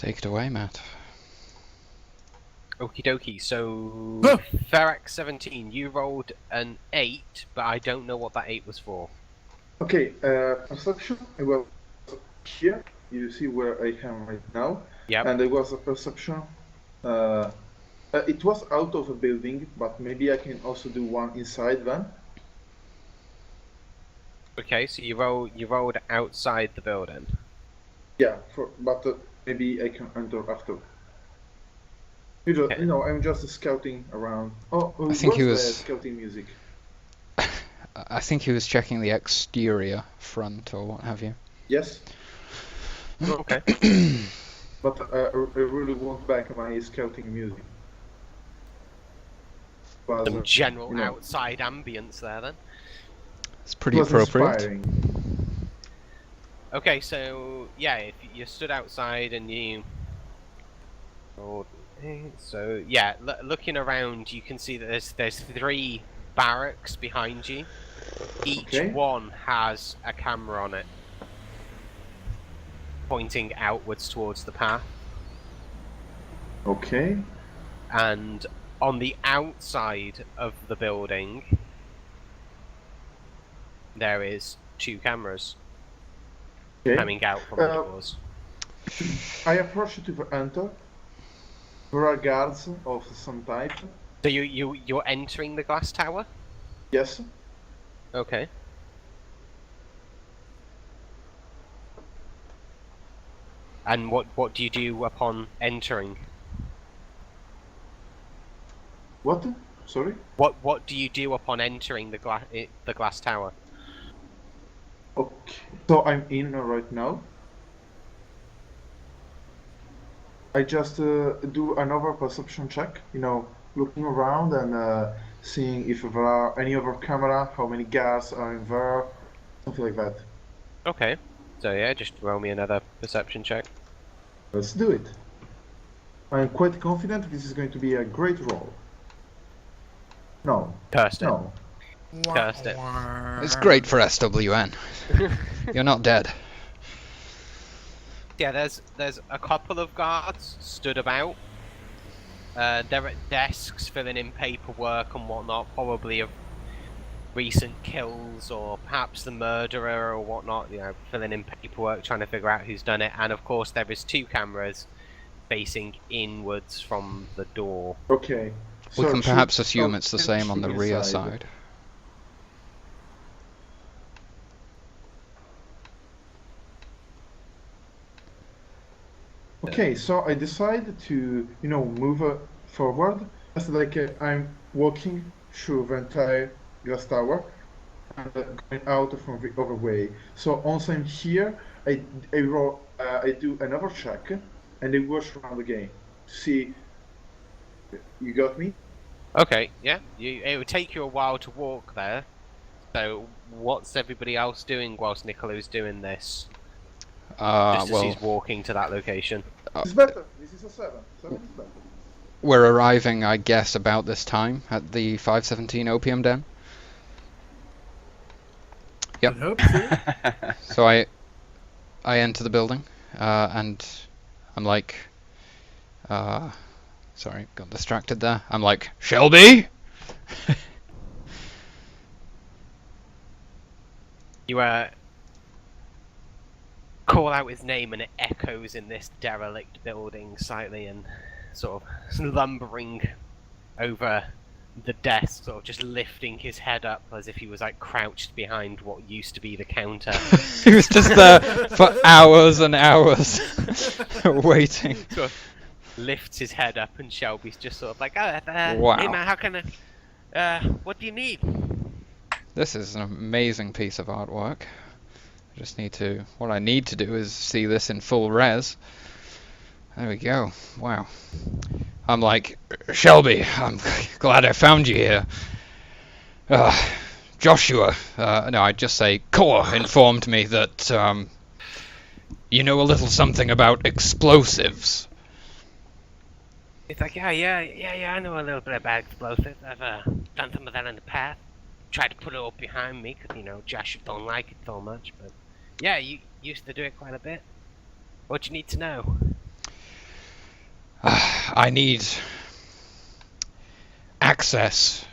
Take it away, Matt. Okie dokie, so Ferex 17, you rolled an 8, but I don't know what that 8 was for. Okay, perception, it was here, you see where I am right now. Yep. And there was a perception, it was out of a building, but maybe I can also do one inside then. Okay, so you rolled outside the building. Yeah, but maybe I can enter after. You know, I'm just scouting around. Oh, I think he what's was- the scouting music? I think he was checking the exterior front or what have you. Yes, Okay. but I really want back my scouting music. Was, Some general you know, outside ambience there then. It's pretty was appropriate. inspiring. Okay, so yeah, if you stood outside and you rolled 8, so yeah, looking around, you can see that there's 3 barracks behind you. Each Okay. one has a camera on it, pointing outwards towards the path. Okay. And on the outside of the building, there is 2 cameras Okay. coming out from the doors. I approach to enter. There are guards of some type. So you're entering the glass tower? Yes. Okay. And what do you do upon entering? What? Sorry? What do you do upon entering the glass tower? Okay. So I'm in right now. I just do another perception check, you know, looking around and seeing if there are any other camera, how many guards are in there, something like that. Okay. So yeah, just roll me another perception check. Let's do it. I'm quite confident this is going to be a great roll. No. Cursed it. No. Cursed it. It's great for SWN. You're not dead. Yeah, there's a couple of guards stood about. They're at desks filling in paperwork and whatnot, probably of recent kills or perhaps the murderer or whatnot, you know, filling in paperwork, trying to figure out who's done it. And of course there is 2 cameras facing inwards from the door. Okay. We can Search- perhaps assume oh, it's the same on the rear inside. side. Okay, so I decided to, you know, move forward. It's like I'm walking through the entire glass tower and going out from the other way. So once I'm here, I do another check and I watch around again to see. You got me? Okay, yeah. It would take you a while to walk there. So what's everybody else doing whilst Nicolo's doing this? Just as Well, he's walking to that location. It's better. This is a 7. 7 is better. we're arriving, I guess, about this time at the 517 Opium Den. Yep. I hope so. So I enter the building, and I'm like, sorry, got distracted there. I'm like, Shelby? You call out his name and it echoes in this derelict building slightly, and sort of lumbering over the desk, sort of just lifting his head up as if he was like crouched behind what used to be the counter. He was just there for hours and hours, waiting. Sort of lifts his head up, and Shelby's just sort of like, Wow. hey man, how can I, what do you need? This is an amazing piece of artwork. What I need to do is see this in full res. There we go. Wow. I'm like, Shelby, I'm glad I found you here. Joshua, no, I'd just say Core informed me that, you know a little something about explosives. It's like, yeah, I know a little bit about explosives. I've done some of that in the past. Tried to put it up behind me because, you know, Josh don't like it so much, but yeah, you used to do it quite a bit. What do you need to know? I need access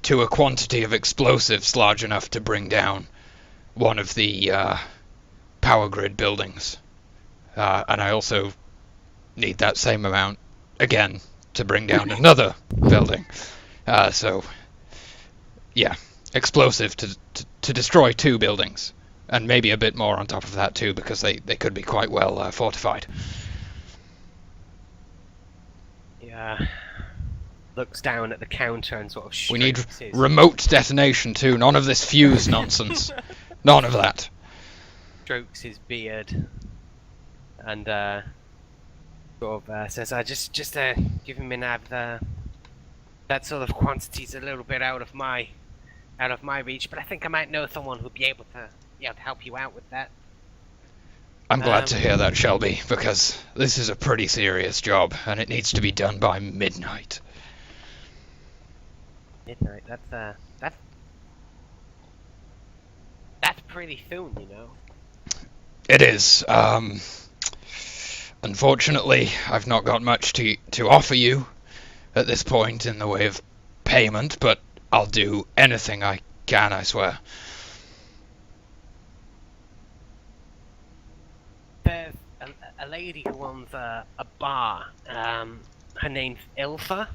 to a quantity of explosives large enough to bring down one of the power grid buildings. And I also need that same amount, again, to bring down another building. So, yeah, explosive to destroy 2 buildings. And maybe a bit more on top of that too, because they could be quite well fortified. Yeah. Looks down at the counter and sort of We need strokes his... remote detonation too. None of this fuse nonsense. None of that. strokes his beard and sort of says, just give him that sort of quantity's a little bit out of my reach, but I think I might know someone who'd be able to help you out with that. I'm glad to hear that, Shelby, because this is a pretty serious job, and it needs to be done by midnight. Midnight, that's pretty soon, you know. It is. Unfortunately, I've not got much to offer you at this point in the way of payment, but I'll do anything I can, I swear. There's a lady who owns a bar. Her name's Ilsa.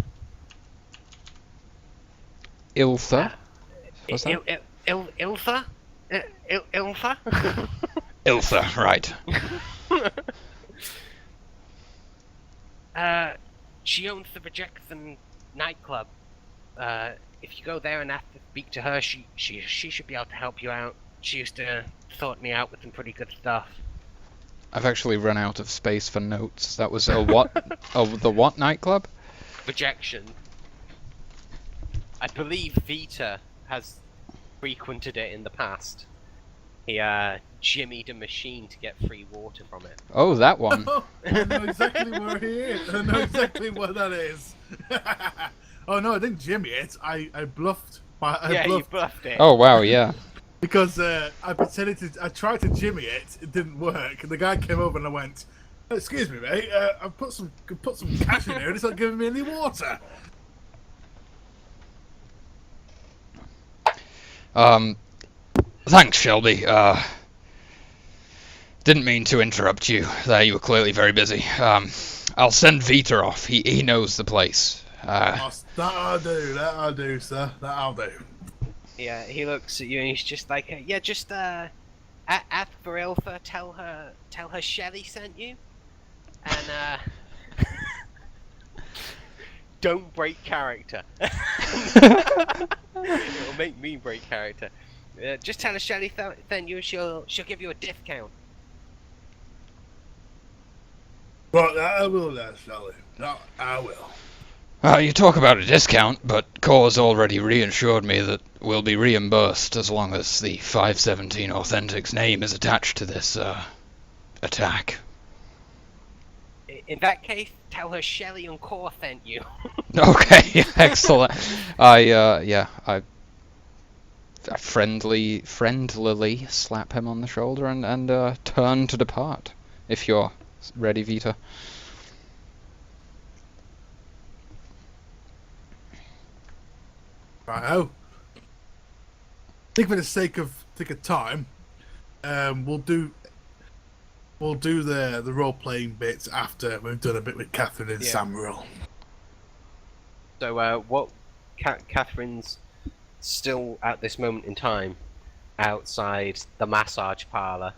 Ilsa? What's that? Ilsa? Ilsa? Ilsa, right. She owns the Rejection nightclub. If you go there and ask to speak to her, she should be able to help you out. She used to sort me out with some pretty good stuff. I've actually run out of space for notes. That was a what? Oh, the what nightclub? Rejection. I believe Vita has frequented it in the past. He jimmied a machine to get free water from it. Oh, that one. I know exactly where he is. I know exactly what that is. Oh no, I didn't jimmy it. I bluffed. You bluffed it. Oh, wow, yeah. Because I pretended to. I tried to jimmy it. It didn't work. And the guy came over and I went, "Excuse me, mate. I put some cash in here and it's not giving me any water." Thanks, Shelby. Didn't mean to interrupt you. There, you were clearly very busy. I'll send Vita off. He knows the place. That'll do, sir. That'll do. Yeah, he looks at you and he's just like, just ask for Ilsa, tell her Shelly sent you, and don't break character. It'll make me break character. Just tell her Shelly sent you, she'll give you a discount. Well, I will, Shelly. No, I will. You talk about a discount, but Core's already reassured me that we'll be reimbursed as long as the 517 Authentics name is attached to this, attack. In that case, tell her Shelly and Core sent you. Okay, excellent. I friendlily slap him on the shoulder and turn to depart. If you're ready, Vita. Righto. I think for the sake of time, we'll do the role playing bits after we've done a bit with Catherine and Samuel. So what? Catherine's still at this moment in time outside the massage parlor.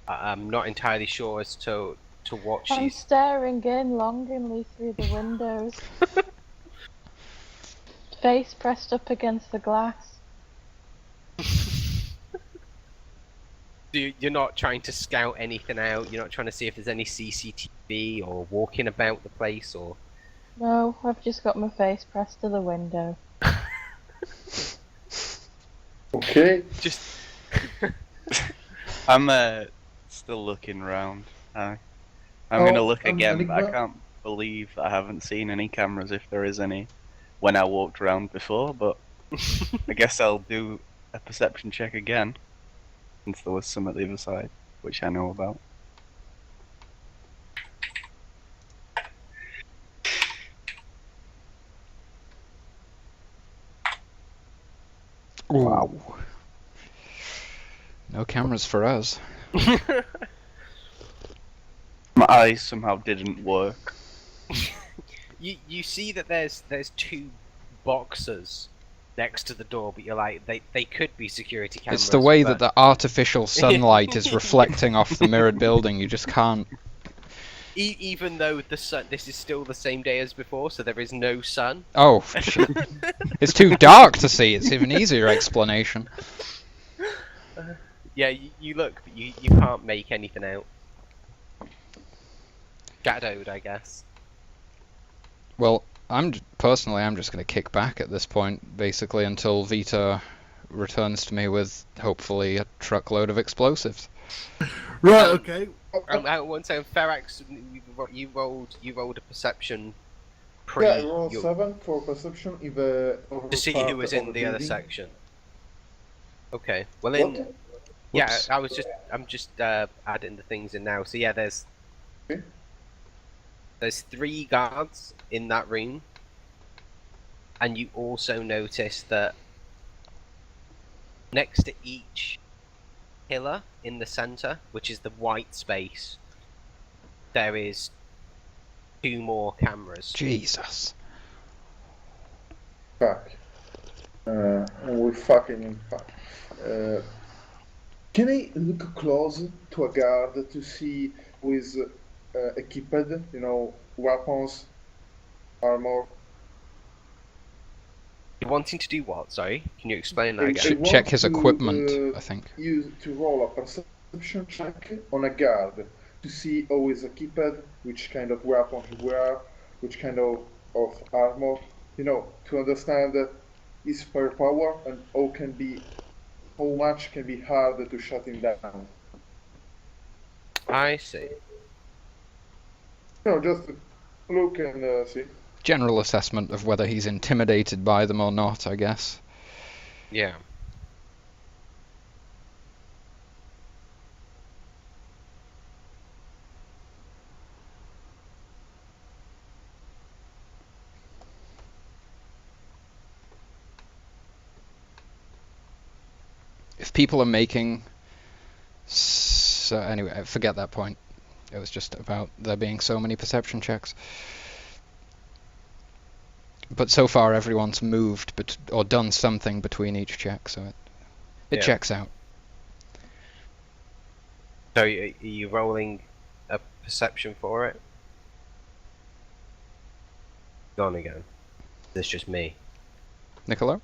I'm not entirely sure as to what I'm she's. staring in longingly through the windows. Face pressed up against the glass. You're not trying to scout anything out. You're not trying to see if there's any CCTV or walking about the place or. No, I've just got my face pressed to the window. Okay. Just. I'm still looking round. I'm gonna look again, but I can't believe I haven't seen any cameras if there is any when I walked around before, but I guess I'll do a perception check again since there was some at the other side, which I know about. Wow. Ooh. No cameras for us. My eyes somehow didn't work. You see that there's two boxes next to the door, but you're like, they could be security cameras. It's the way that but the artificial sunlight is reflecting off the mirrored building. You just can't. even though the sun, this is still the same day as before, so there is no sun. Oh, it's too dark to see. It's even easier explanation. Yeah, you look, but you can't make anything out. Shadowed, I guess. Well, I'm just going to kick back at this point, basically, until Vita returns to me with hopefully a truckload of explosives. Right. Okay. One second, Ferax, you rolled a perception. Yeah, I rolled 7 for perception in the To see who was in the other section. Okay. Well, What? then. Yeah, Whoops. I'm just adding the things in now. So yeah, there's 3 guards in that room, and you also notice that next to each pillar in the center, which is the white space, there is 2 more cameras. Jesus. Fuck. We fucking fuck. Can I look close to a guard to see who is equipped? You know, weapons, armor. You're wanting to do what? Sorry, can you explain that I again? want Check his to, equipment, I think. Use to roll a perception check on a guard to see who is equipped, which kind of weapon he wear, which kind of armor. You know, to understand his firepower and how much can be hard to shut him down. I see. No, just look and see. General assessment of whether he's intimidated by them or not, I guess. Yeah. If people are making... So anyway, forget that point. It was just about there being so many perception checks. But so far everyone's moved or done something between each check, so it Yeah. checks out. So are you rolling a perception for it? Gone again. It's just me. Niccolo?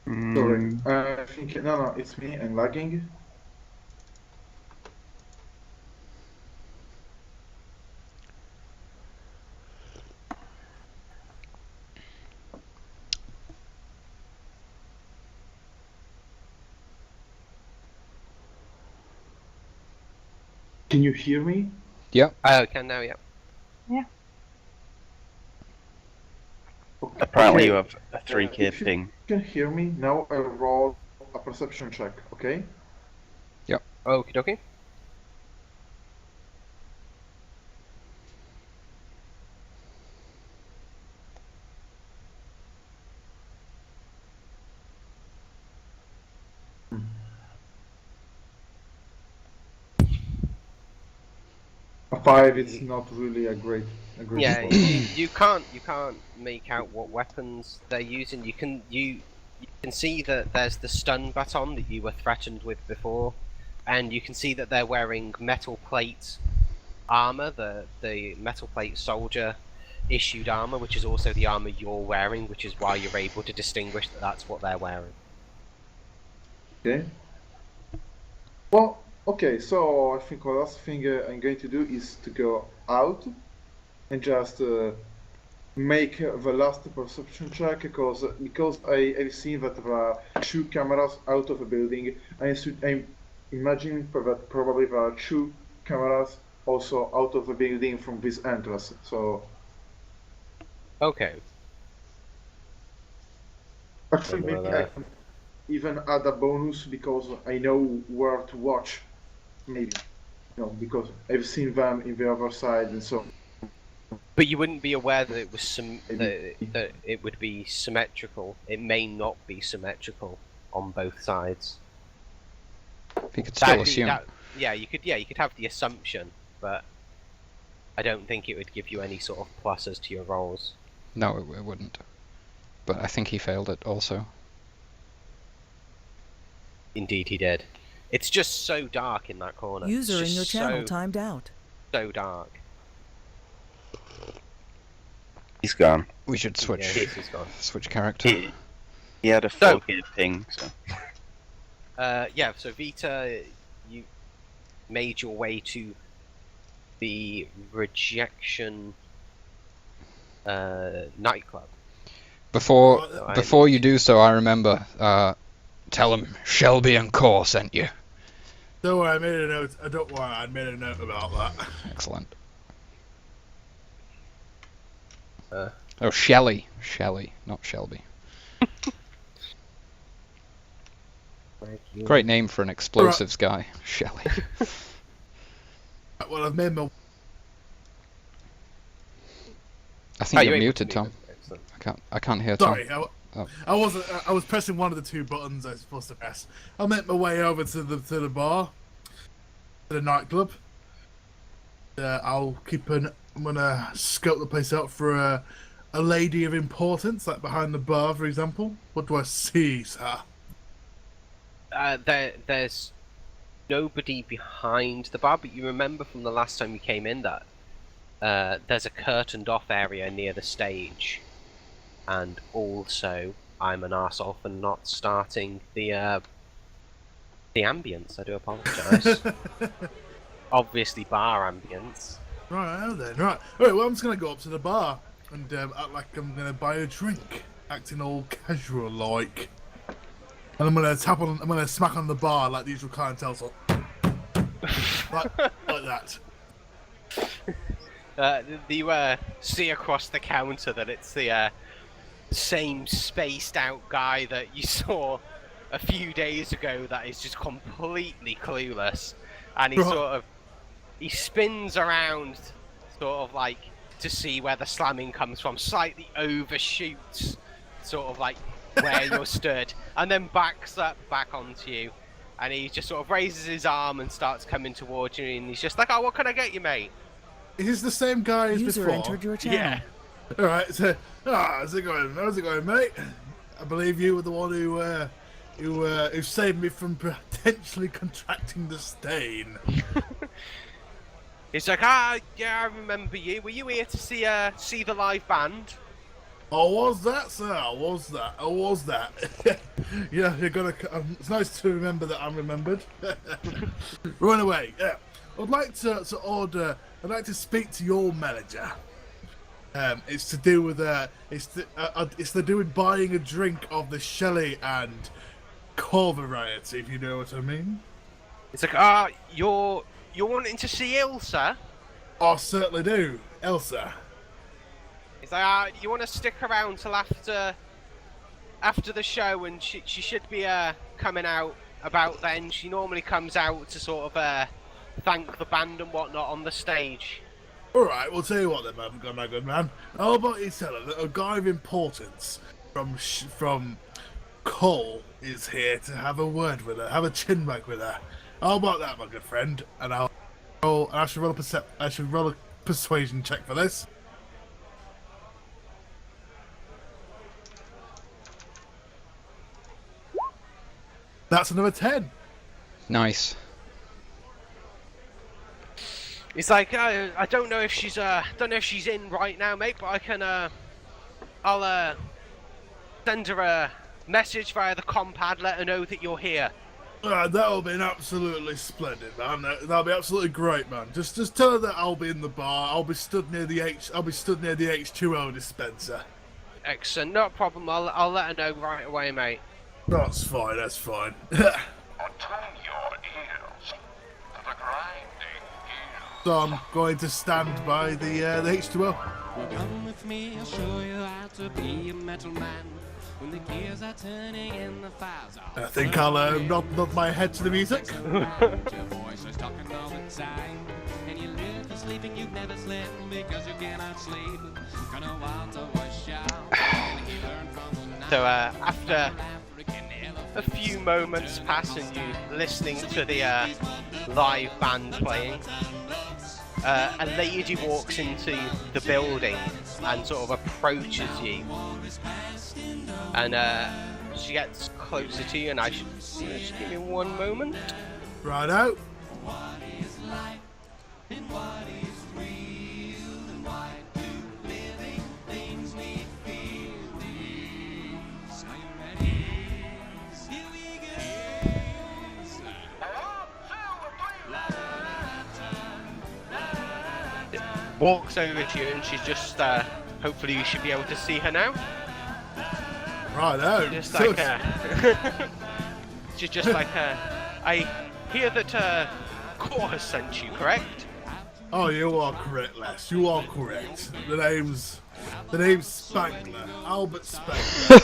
Sorry, I think no, it's me. I'm lagging. Can you hear me? Yep. I can now, yeah. Apparently Okay. you have a 3K If you ping. can hear me now. I roll a perception check. Okay. Okie dokie. A 5 is not really a great Yeah, score. you can't make out what weapons they're using. You can see that there's the stun baton that you were threatened with before, and you can see that they're wearing metal plate armor, the metal plate soldier issued armor, which is also the armor you're wearing, which is why you're able to distinguish that that's what they're wearing. Okay. Well, okay. So I think the last thing I'm going to do is to go out and just make the last perception check because I've seen that there are 2 cameras out of the building. I'm imagining that probably there are 2 cameras also out of the building from this entrance. So Okay. actually, Well, maybe I can even add a bonus because I know where to watch. Maybe, because I've seen them in the other side, and so But you wouldn't be aware that it was that it would be symmetrical. It may not be symmetrical on both sides. You could still assume. Yeah, you could have the assumption, but I don't think it would give you any sort of pluses to your rolls. No, it wouldn't. But I think he failed it also. Indeed, he did. It's just so dark in that corner. User in your channel timed out. So dark. He's gone. We should switch. Yeah, he's gone. Switch character. He had a 4K ping, so. Yeah, so Vita, you made your way to the Rejection nightclub. Before you do so, I remember. Tell him Shelby and Core sent you. Don't worry, I made a note. Don't worry, I made a note about that. Excellent. Oh, Shelley, not Shelby. Great name for an explosives guy, Shelley. Well, I've made my. I think you're muted, Tom. I can't hear Tom. Sorry, I wasn't. I was pressing one of the two buttons I was supposed to press. I made my way over to the bar, to the nightclub. I'm gonna scope the place out for a lady of importance, like behind the bar, for example. What do I see, sir? There's nobody behind the bar, but you remember from the last time you came in that there's a curtained off area near the stage, and also I'm an arsehole for not starting the ambience. I do apologise. Obviously, bar ambience. Right then, right. Alright, well, I'm just gonna go up to the bar and act like I'm gonna buy a drink, acting all casual like. And I'm gonna smack on the bar like the usual clientele, so like that. You see across the counter that it's the same spaced out guy that you saw a few days ago that is just completely clueless, and he spins around sort of like to see where the slamming comes from, slightly overshoots sort of like where you're stood, and then backs up back onto you, and he just sort of raises his arm and starts coming towards you, and he's just like, "Oh, what can I get you, mate?" Is this the same guy as User before? entered your channel. Yeah. Alright, so how's it going, mate? I believe you were the one who saved me from potentially contracting the stain. He's like, yeah, I remember you. Were you here to see the live band? Oh, was that, sir? I was that. Yeah, you're gonna. It's nice to remember that I'm remembered. Run away. Yeah, I'd like to order. I'd like to speak to your manager. It's to do with it's to do with buying a drink of the Shelley and Core variety, if you know what I mean. It's like, you're wanting to see Ilsa? I certainly do, Elsa. It's like, you want to stick around till after the show, and she should be coming out about then. She normally comes out to sort of thank the band and whatnot on the stage. Alright, we'll tell you what then, my good man. How about you tell her that a guy of importance from Cole is here to have a word with her, have a chinwag with her. How about that, my good friend? And I should roll a persuasion check for this. That's another 10. Nice. It's like, I don't know if she's in right now, mate, but I can I'll send her a message via the compad, let her know that you're here. That'll be absolutely splendid, man. That'll be absolutely great, man. Just tell her that I'll be in the bar. I'll be stood near the H2O dispenser. Excellent, no problem. I'll let her know right away, mate. That's fine. That's fine. Attune your ears to the grinding gears. So I'm going to stand by the H2O. Come with me, I'll show you how to be a metal man. When the gears are turning and the fires are I think I'll nod my head to the music. your voice is talking all the time. And you live this sleeping, you never sleep because you cannot sleep. Gonna want to wash out. And he learned from the night. So after a few moments pass and you listening to the live band playing, a lady walks into the building and sort of approaches you, and she gets closer to you, and just give me one moment. Right out. Walks over to you, and she's just hopefully you should be able to see her now. Right out. Just like she's just like I hear that Core has sent you, correct? Oh, you are correct, Les. You are correct. The name's Spangler. Albert Spangler.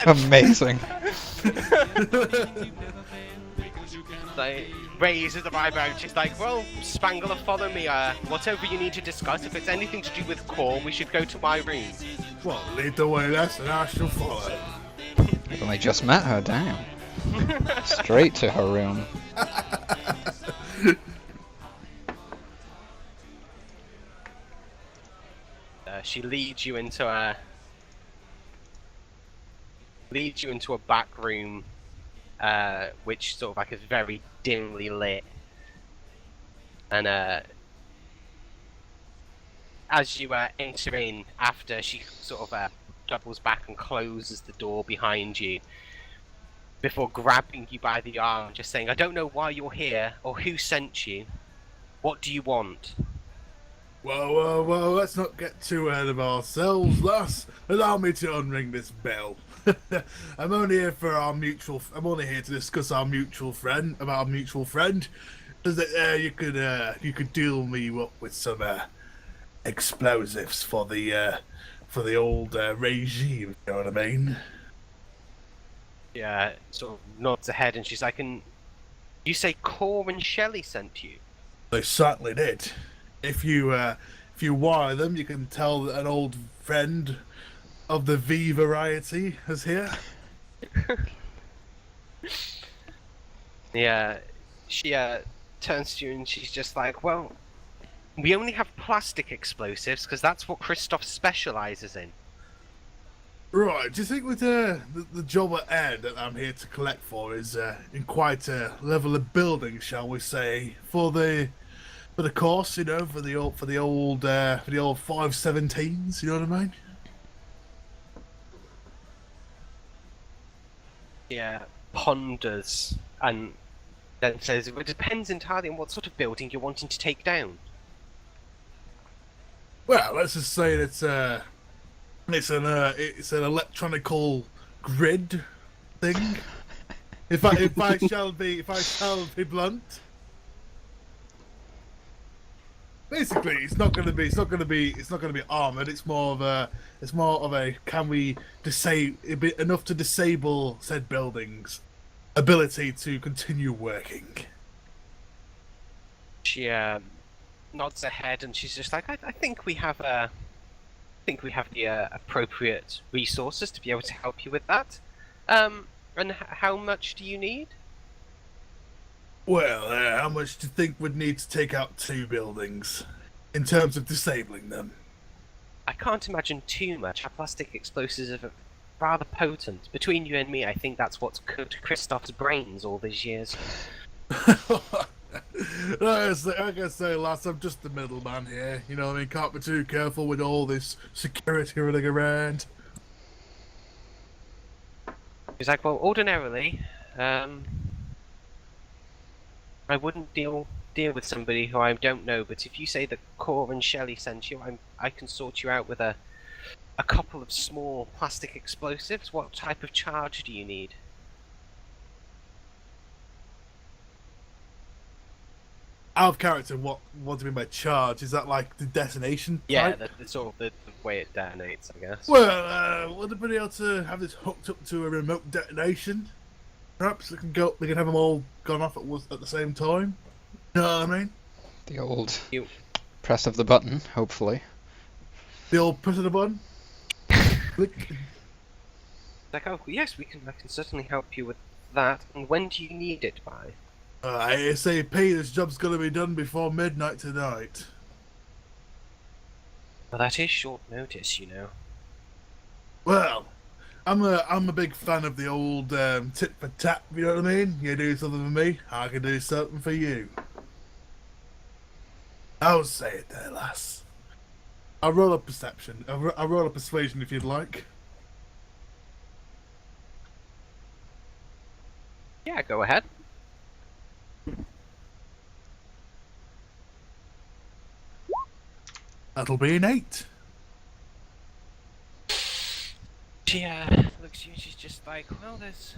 Amazing. Like, raises the eyebrow. She's like, well, Spangler, follow me. Whatever you need to discuss, if it's anything to do with Core, we should go to my room. Well, lead the way, Les, and I shall follow. I've only just met her, damn. Straight to her room. She leads you into a back room, which sort of like is very dimly lit, and as you enter in, after she sort of doubles back and closes the door behind you, before grabbing you by the arm and just saying, I don't know why you're here or who sent you. What do you want? Well, let's not get too ahead of ourselves, lass. Allow me to unring this bell. I'm only here I'm only here to discuss our mutual friend. Is that you could deal me up with some explosives for the old regime. You know what I mean? Yeah, sort of nods ahead, and she's like, "And you say Core and Shelley sent you?" They certainly did. If you wire them, you can tell that an old friend of the V variety is here. Yeah, she turns to you and she's just like, well, we only have plastic explosives because that's what Christoph specializes in. Right, do you think with the job at hand that I'm here to collect for is in quite a level of building, shall we say, for the course, you know, for the old 517s, you know what I mean? Yeah, ponders and then says, it depends entirely on what sort of building you're wanting to take down. Well, let's just say that it's an electronical grid thing. If I shall be blunt. Basically, it's not going to be armored. It's more of a can we enough to disable said buildings' ability to continue working. She nods her head and she's just like, I think we have the appropriate resources to be able to help you with that. And how much do you need? Well, how much do you think would need to take out 2 buildings in terms of disabling them? I can't imagine too much. Our plastic explosives are rather potent. Between you and me, I think that's what's cooked Christoph's brains all these years. Like I say, lass, I'm just the middleman here. You know what I mean? Can't be too careful with all this security running around. He's like, well, ordinarily, I wouldn't deal with somebody who I don't know, but if you say that Core and Shelley sent you, I can sort you out with a couple of small plastic explosives. What type of charge do you need? Out of character, what do you mean by charge? Is that like the detonation? Yeah, type? the sort of the way it detonates, I guess. Well, would anybody able to have this hooked up to a remote detonation? Perhaps they can have them all gone off at the same time. You know what I mean? The old You- press of the button, hopefully. The old push of the button. Click. Like, oh yes, I can certainly help you with that. And when do you need it by? ASAP, this job's gonna be done before midnight tonight. Well, that is short notice, you know. Well, I'm a big fan of the old tit for tat, you know what I mean? You do something for me, I can do something for you. I'll say it there, lass. I'll roll a perception. I'll roll a persuasion if you'd like. Yeah, go ahead. That'll be an 8. She looks at you and she's just like, well, there's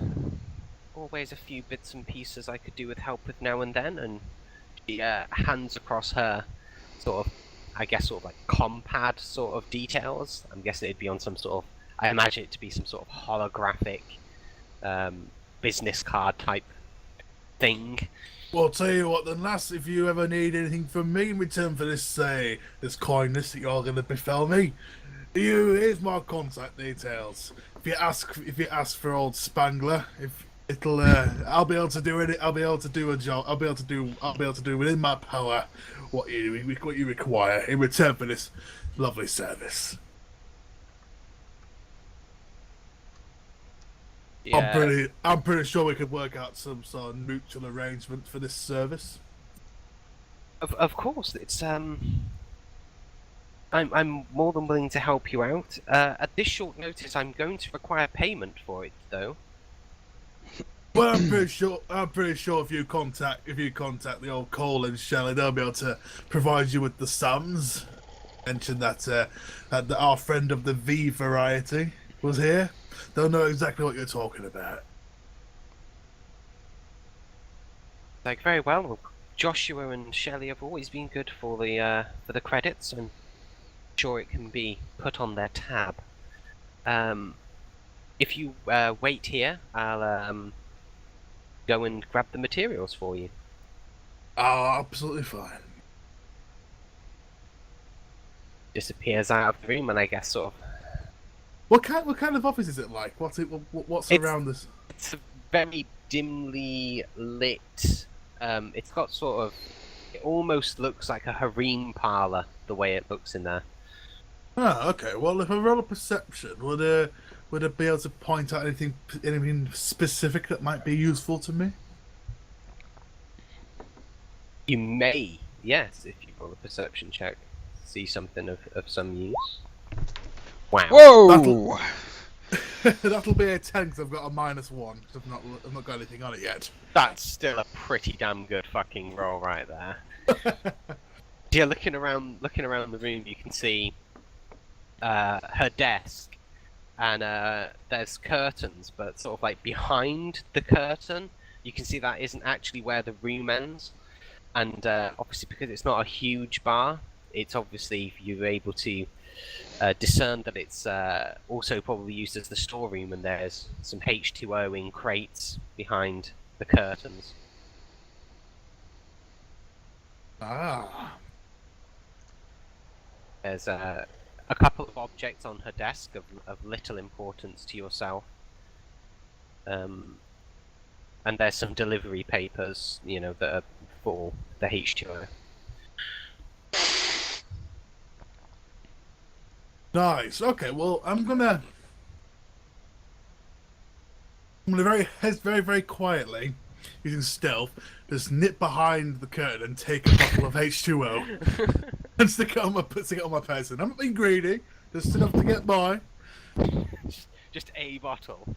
always a few bits and pieces I could do with help with now and then, and she hands across her sort of, I guess, sort of like compad sort of details. I'm guessing it'd be on some sort of, I imagine it to be some sort of holographic business card type thing. Well, I'll tell you what then, lass, if you ever need anything from me in return for this kindness that you're going to befell me, here's my contact details. If you ask for old Spangler, I'll be able to do it. I'll be able to do a job. I'll be able to do within my power what you require in return for this lovely service. Yeah. I'm pretty sure we could work out some sort of mutual arrangement for this service. Of course, it's I'm more than willing to help you out. At this short notice, I'm going to require payment for it, though. Well, I'm pretty sure if you contact the old Cole and Shelley, they'll be able to provide you with the sums. Mention that our friend of the V variety was here. They'll know exactly what you're talking about. Like, very well. Joshua and Shelley have always been good for the credits. I'm sure it can be put on their tab. If you wait here, I'll go and grab the materials for you. Oh, absolutely fine. Disappears out of the room, and I guess sort of. What kind of office is it like? What's around this? It's a very dimly lit. It's got sort of. It almost looks like a harem parlor, the way it looks in there. Oh, okay. Well, if I roll a perception, would it be able to point out anything specific that might be useful to me? You may, yes, if you roll a perception check, see something of some use. Wow. Whoa! That'll be a 10 because I've got a -1. I've not got anything on it yet. That's still a pretty damn good fucking roll right there. Yeah, looking around the room, you can see her desk, and there's curtains, but sort of like behind the curtain, you can see that isn't actually where the room ends. And obviously, because it's not a huge bar, it's obviously you're able to discern that it's also probably used as the storeroom, and there's some H2O in crates behind the curtains. Ah. There's a couple of objects on her desk of little importance to yourself. And there's some delivery papers, that are for the H2O. Nice. Okay. Well, I'm gonna very, very quietly, using stealth, just nip behind the curtain and take a bottle of H2O and stick it on my person. I'm not being greedy, just enough to get by. Just a bottle.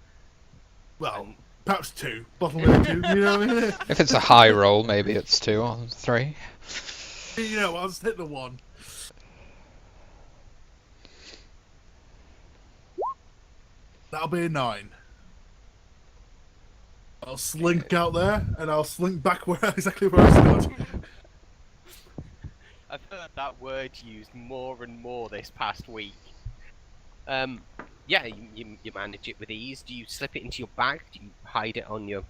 Well, perhaps 2. Bottle maybe 2. You know what I mean? If it's a high roll, maybe it's 2 or 3. You know, I'll just hit the 1. That'll be a 9. I'll slink out there, and I'll slink back exactly where I stood. I've heard that word used more and more this past week. Yeah, you manage it with ease. Do you slip it into your bag? Do you hide it on your...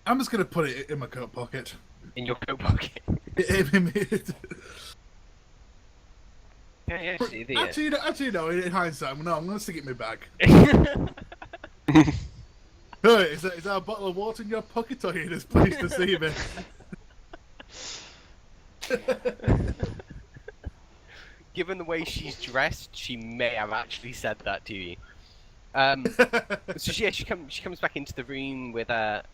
I'm just gonna put it in my coat pocket. In your coat pocket. Yeah, see the. Actually, no. In hindsight, no. I'm gonna stick it in my bag. Hey, is that a bottle of water in your pocket, or are you just pleased to see me? Given the way she's dressed, she may have actually said that to you. So yeah, she comes back into the room with a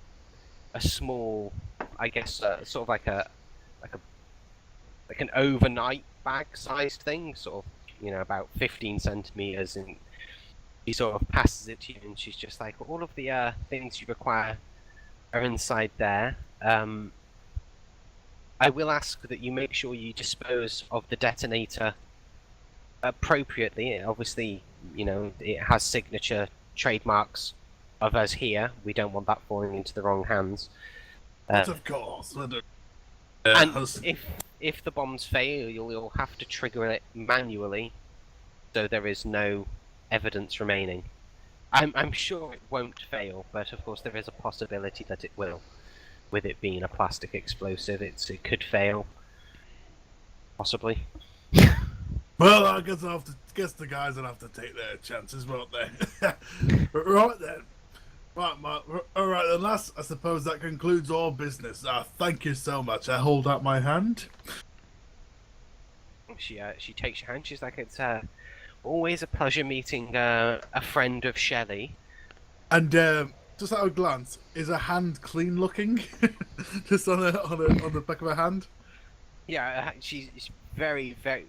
small, I guess, sort of like an overnight bag-sized thing, sort of, about 15 centimeters, and she sort of passes it to you, and she's just like, all of the things you require are inside there. I will ask that you make sure you dispose of the detonator appropriately. Obviously, it has signature trademarks of us here. We don't want that falling into the wrong hands. But of course. And if the bombs fail, you'll have to trigger it manually, so there is no evidence remaining. I'm sure it won't fail, but of course there is a possibility that it will. With it being a plastic explosive, it could fail. Possibly. Well, I guess the guys will have to take their chances, won't they? Right then. Right, alright then, lass, I suppose that concludes our business. Thank you so much. I hold out my hand. She takes your hand. She's like, it's always a pleasure meeting a friend of Shelley. And just at a glance, is her hand clean looking? Just on the back of her hand. Yeah, she's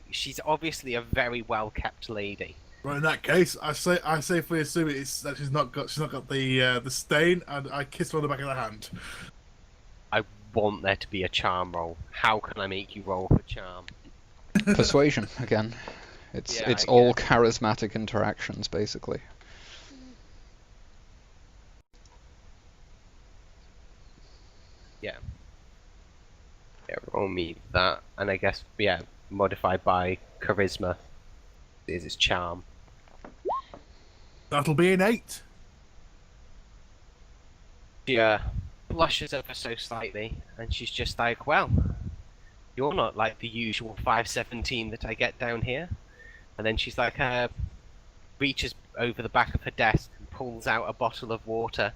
she's obviously a very well kept lady. Right, in that case, I safely assume it's that she's not got the stain, and I kiss her on the back of the hand. I want there to be a charm roll. How can I make you roll for charm? Persuasion again. It's all charismatic interactions basically. Yeah, roll me that, and I guess modified by charisma is its charm. That'll be an 8. She blushes ever so slightly, and she's just like, well, you're not like the usual 517 that I get down here. And then she's like, reaches over the back of her desk and pulls out a bottle of water.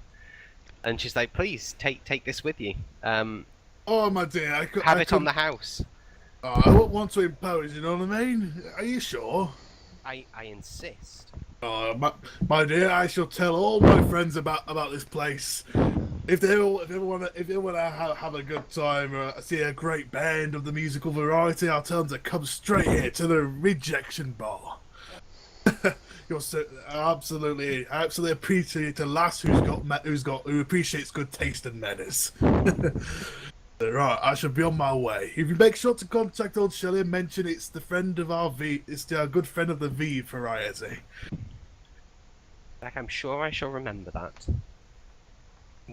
And she's like, please, take this with you. Oh, my dear. Have it on the house. Oh, I won't want to impose, you know what I mean? Are you sure? I insist. Oh, my dear, I shall tell all my friends about this place. If they want to have a good time or see a great band of the musical variety, I'll tell them to come straight here to the Rejection Bar. You're absolutely appreciate a lass who appreciates good taste and manners. Right, I shall be on my way. If you make sure to contact old Shelley and mention it's the friend of our it's our good friend of the V variety. Like, I'm sure I shall remember that.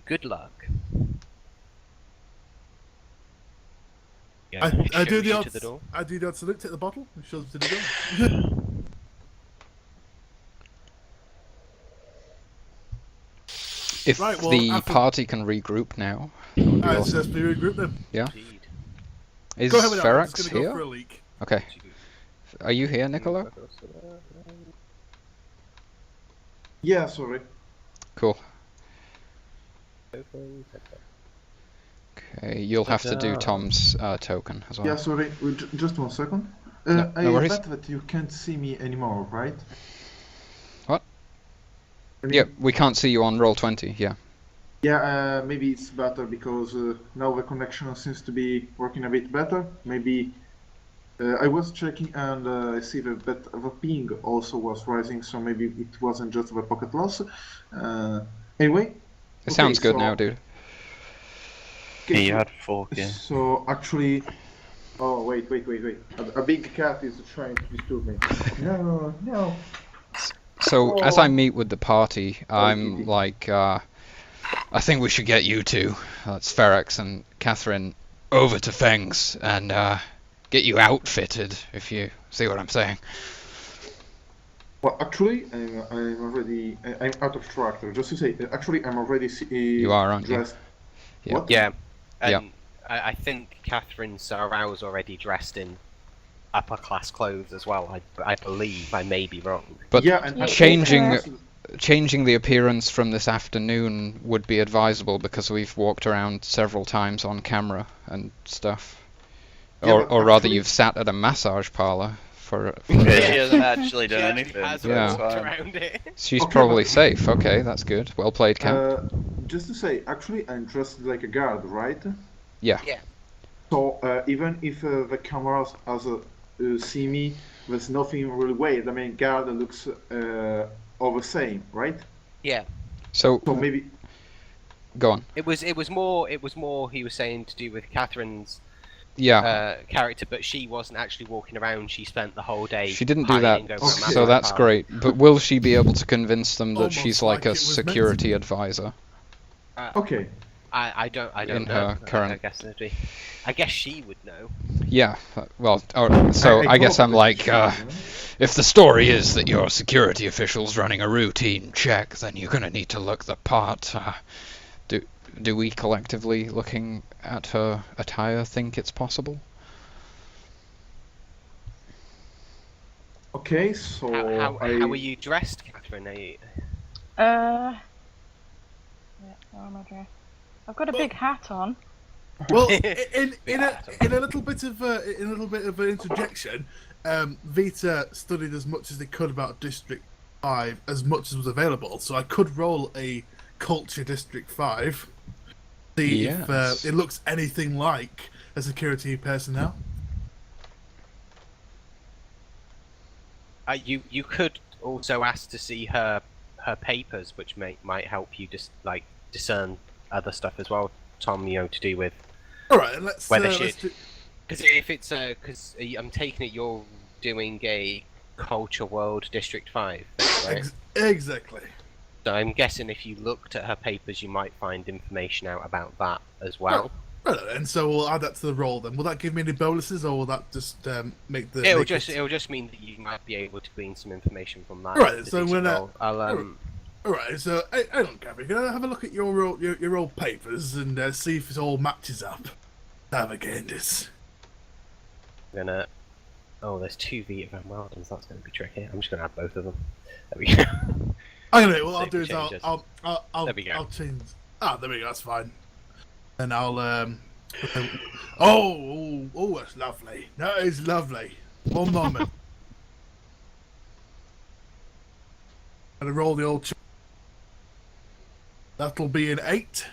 Good luck. Yeah, I do the odd salute, take the bottle, and show them to the door. If the party can regroup now, Let's just be regroup them. Yeah. Indeed. Is Go ahead with that, I'm Ferox just gonna here? go for a leak. Okay. Are you here, Niccolo? Yeah, sorry. Cool. Okay, you'll have to do Tom's token as well. Yeah, sorry. Just 1 second. No I worries. bet that you can't see me anymore, right? What? Yeah, we can't see you on Roll20, yeah. Yeah, maybe it's better because now the connection seems to be working a bit better. Maybe I was checking and I see that the ping also was rising, so maybe it wasn't just the pocket loss. Anyway. It sounds good now, dude. Yeah, you had 4K. So actually, oh wait! A big cat is trying to disturb me. No. So as I meet with the party, I'm like, I think we should get you two, that's Ferox and Catherine, over to Feng's and get you outfitted, if you see what I'm saying. Well, actually, I'm out of track. Just to say, actually, I'm already you are, aren't dressed. you? What? Yeah. And, I think Catherine Sarau's already dressed in upper class clothes as well. I believe. I may be wrong. But Yeah, and changing the appearance from this afternoon would be advisable because we've walked around several times on camera and stuff. Yeah, Or but rather, actually- you've sat at a massage parlor for Yeah, she hasn't actually done She actually anything. has so Yeah. it's walked fine. around it. She's Okay, probably but- safe. Okay, that's good. Well played, Cap. Just to say, actually, I'm dressed like a guard, right? Yeah. Yeah. So even if the cameras see me, there's nothing really weird. I mean, guard looks all the same, right? Yeah. So So maybe. go on. It was more he was saying to do with Catherine's Yeah. character, but she wasn't actually walking around. She spent the whole day. She didn't do hiding that, over a Okay. massive so that's party. great. But will she be able to convince them that Almost she's like like a it was meant to security be. advisor? Okay. I don't In know. her current- I guess it'd be. I guess she would know. Yeah. Well, so I guess hope I'm that like, she does, if the story is that your security official's running a routine check, then you're gonna need to look the part. Do we collectively, looking at her attire, think it's possible? Okay, so How I. are you dressed, Catherine? Are you... Yeah, how am I dressed? I've got a big hat on. Well, in a little bit of an interjection, Vita studied as much as they could about District 5, as much as was available. So I could roll a culture District 5, see Yes. if it looks anything like a security personnel. You could also ask to see her papers, which might help you just like discern other stuff as well, Tom. You know, to do with All right, let's. whether let's she, because if it's because I'm taking it you're doing a Culture World District 5, right? Exactly. So I'm guessing if you looked at her papers, you might find information out about that as well. Right, and so we'll add that to the roll. Then will that give me any bonuses, or will that just make the? It'll make just mean that you might be able to glean some information from that. Right, if so it's when roll. I'll All right, so I don't care. Can I have a look at your old papers and see if it all matches up? Have a Candice. gonna. Oh, there's 2 Vita Van Weldens. That's gonna be tricky. I'm just gonna add both of them. There we go. I'm gonna. What I'll Save do is changes. I'll There we go. I'll change. Ah, there we go. That's fine. And I'll Oh, that's lovely. That is lovely. One moment. Gonna roll the old. That'll be an 8.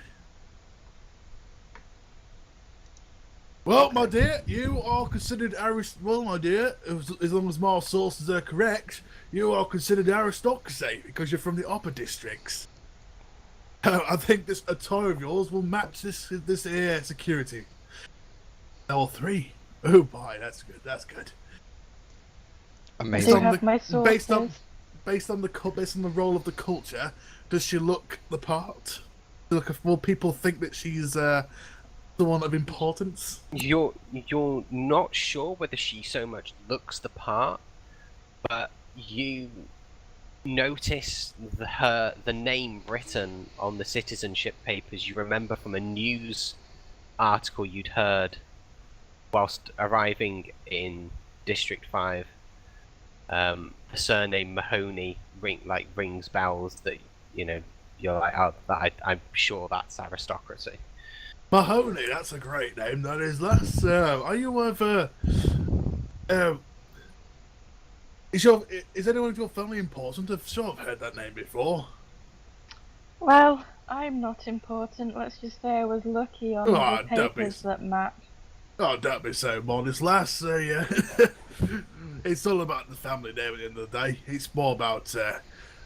Well, my dear, you are considered well, my dear, as long as my sources are correct, you are considered aristocracy because you're from the upper districts. I think this attire of yours will match this air security. Level 3. Oh boy, that's good. That's good. I do Amazing. have my sources. Based on the role of the culture, does she look the part? Will people think that she's someone of importance? You're not sure whether she so much looks the part, but you notice the name written on the citizenship papers. You remember from a news article you'd heard whilst arriving in District 5. The surname Mahoney rings bells that you're like, oh, I'm sure that's aristocracy. Mahoney, that's a great name. That is. That's. Are you of? Is anyone of your family important? I've sort of heard that name before. Well, I'm not important. Let's just say I was lucky on Oh, the don't be papers that match. Oh, don't be so modest, lass. Yeah. It's all about the family name at the end of the day. It's more about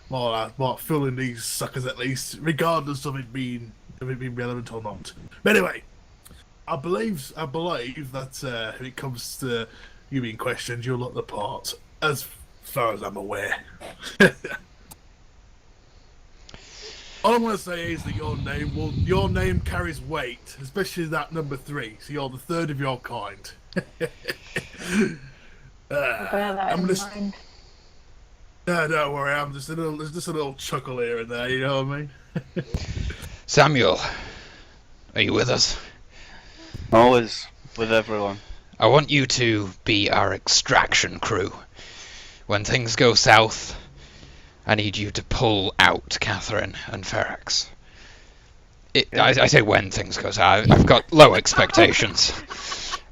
more fooling these suckers at least, regardless of it being relevant or not. But anyway, I believe that when it comes to you being questioned, you'll look the part, as far as I'm aware. All I'm going to say is that your name carries weight, especially that number 3. So you're the third of your kind. I'll bear that in mind. No, don't worry. There's just a little chuckle here and there. You know what I mean? Samuel, are you with us? Always with everyone. I want you to be our extraction crew. When things go south, I need you to pull out Catherine and Ferox. I say when things go south. I've got low expectations.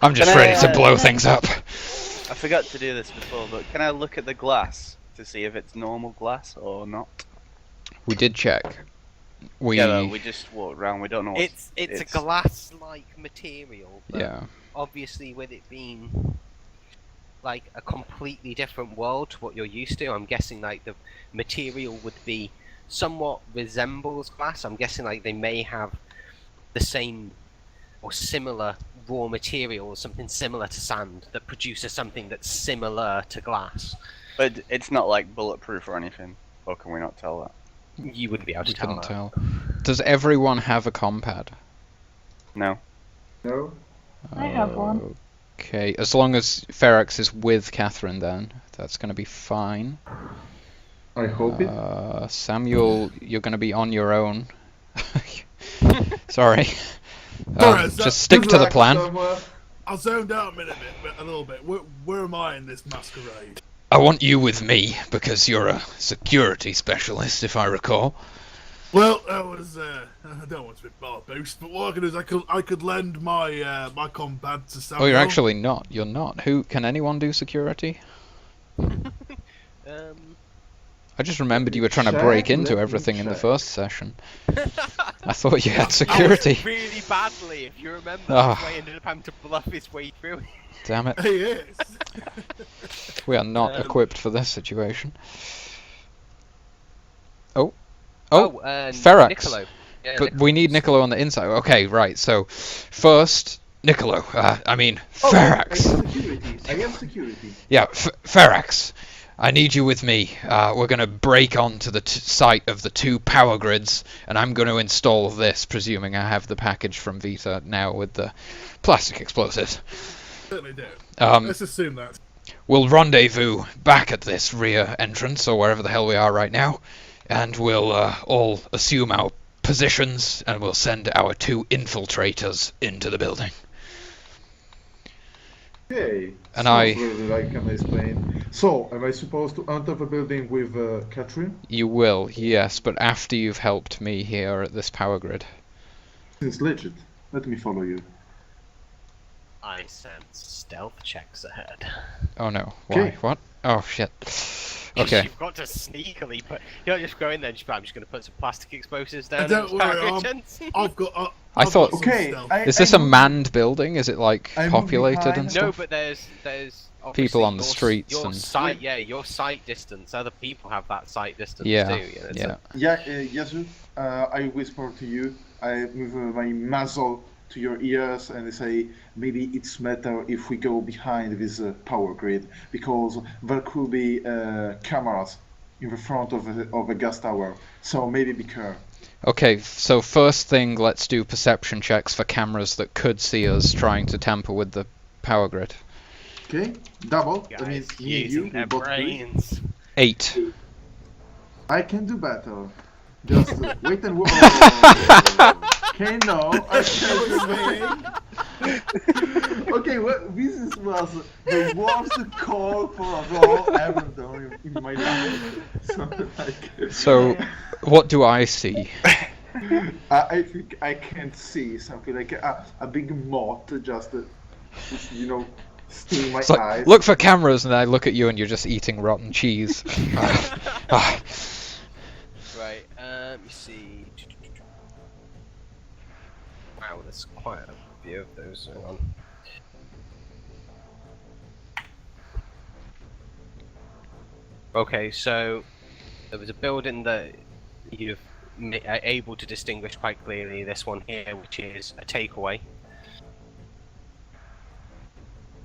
I'm just ready to blow things up. I forgot to do this before, but can I look at the glass to see if it's normal glass or not? We did check. We just walked around. We don't know. It's a glass-like material. But yeah. Obviously, with it being like a completely different world to what you're used to, I'm guessing like the material would be somewhat resembles glass. I'm guessing like they may have the same or similar raw material or something similar to sand that produces something that's similar to glass. But it's not like bulletproof or anything. Or can we not tell that? You wouldn't be able to tell that. Tell. Does everyone have a compad? No. No. I have one. Okay, as long as Ferox is with Catherine, then that's going to be fine. I hope it. Samuel, you're going to be on your own. Sorry. Just stick to the plan. I zoned out a little bit. Where am I in this masquerade? I want you with me because you're a security specialist, if I recall. Well, that was I don't want to be bar boost, but what I could do is I could lend my my compad to Samuel. Oh, you're actually not. You're not. Who can anyone do security? I just remembered you were trying to break into everything in the first session. I thought you had security. Really badly, if you remember. Oh. That's why he ended up having to bluff his way through. Damn it. He is. We are not equipped for this situation. Ferox. Niccolo. Yeah, But we need Niccolo on the inside. Okay, right. So, first, Niccolo. Ferox. I have security. Yeah, Ferox. I need you with me. We're going to break onto the site of the 2 power grids, and I'm going to install this, presuming I have the package from Vita now with the plastic explosives. Certainly do. Let's assume that. We'll rendezvous back at this rear entrance, or wherever the hell we are right now, and we'll all assume our positions, and we'll send our 2 infiltrators into the building. Okay. And sounds really like a nice plan. So, am I supposed to enter the building with Catherine? You will, yes, but after you've helped me here at this power grid. It's legit. Let me follow you. I sense stealth checks ahead. Oh no. Why? Okay. What? Oh shit. Okay. You've got to sneakily put. You don't just go in there and just. I'm just going to put some plastic explosives down. Don't worry, I've got. I thought. Okay. Is this a manned building? Is it like I'm populated behind. and stuff? No, but there's People on the your- streets Your and- sight, your sight distance. Other people have that sight distance Yeah. too. You know, so- Yeah. Yasu, I whisper to you. I move my muzzle to your ears and I say, maybe it's better if we go behind this power grid because there could be cameras in the front of a gas tower. So maybe be careful. Okay, so first thing, let's do perception checks for cameras that could see us trying to tamper with the power grid. Okay, double. Guys, That means me and using you their both do it. brains. 8. I can do better. Just wait and watch. Okay, no, I can't. Okay, well, was the worst call for a role ever done in my life. Something like. So, what do I see? I think I can see something like a big moth just steam my It's like, eyes. look for cameras, and I look at you and you're just eating rotten cheese. Right. Let me see. Wow, there's quite a few of those. Hang on. Okay, so there was a building that you're able to distinguish quite clearly. This one here, which is a takeaway.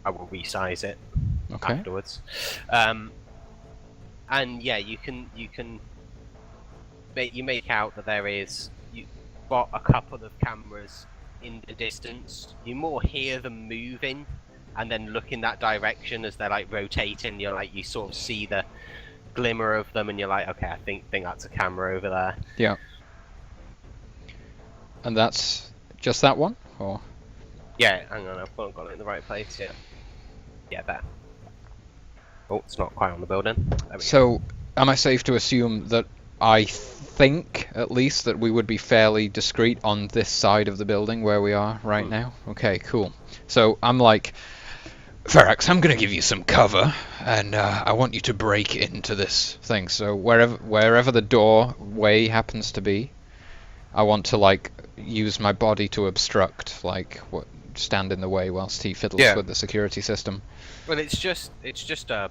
I will resize it afterwards. And yeah, you make out that you've got a couple of cameras in the distance. You more hear them moving and then look in that direction as they're like rotating. You sort of see the glimmer of them and you're like, okay, I think that's a camera over there. Yeah. And that's just that one? Or Yeah, hang on, I've not got it in the right place yet. Yeah, there. Oh, it's not quite on the building. There we go. So, am I safe to assume that I think, at least, that we would be fairly discreet on this side of the building where we are right now? Okay, cool. So, I'm like, Ferox, I'm gonna give you some cover, and I want you to break into this thing. So, wherever the doorway happens to be, I want to, like, use my body to obstruct, like, stand in the way whilst he fiddles with the security system. Well, it's just a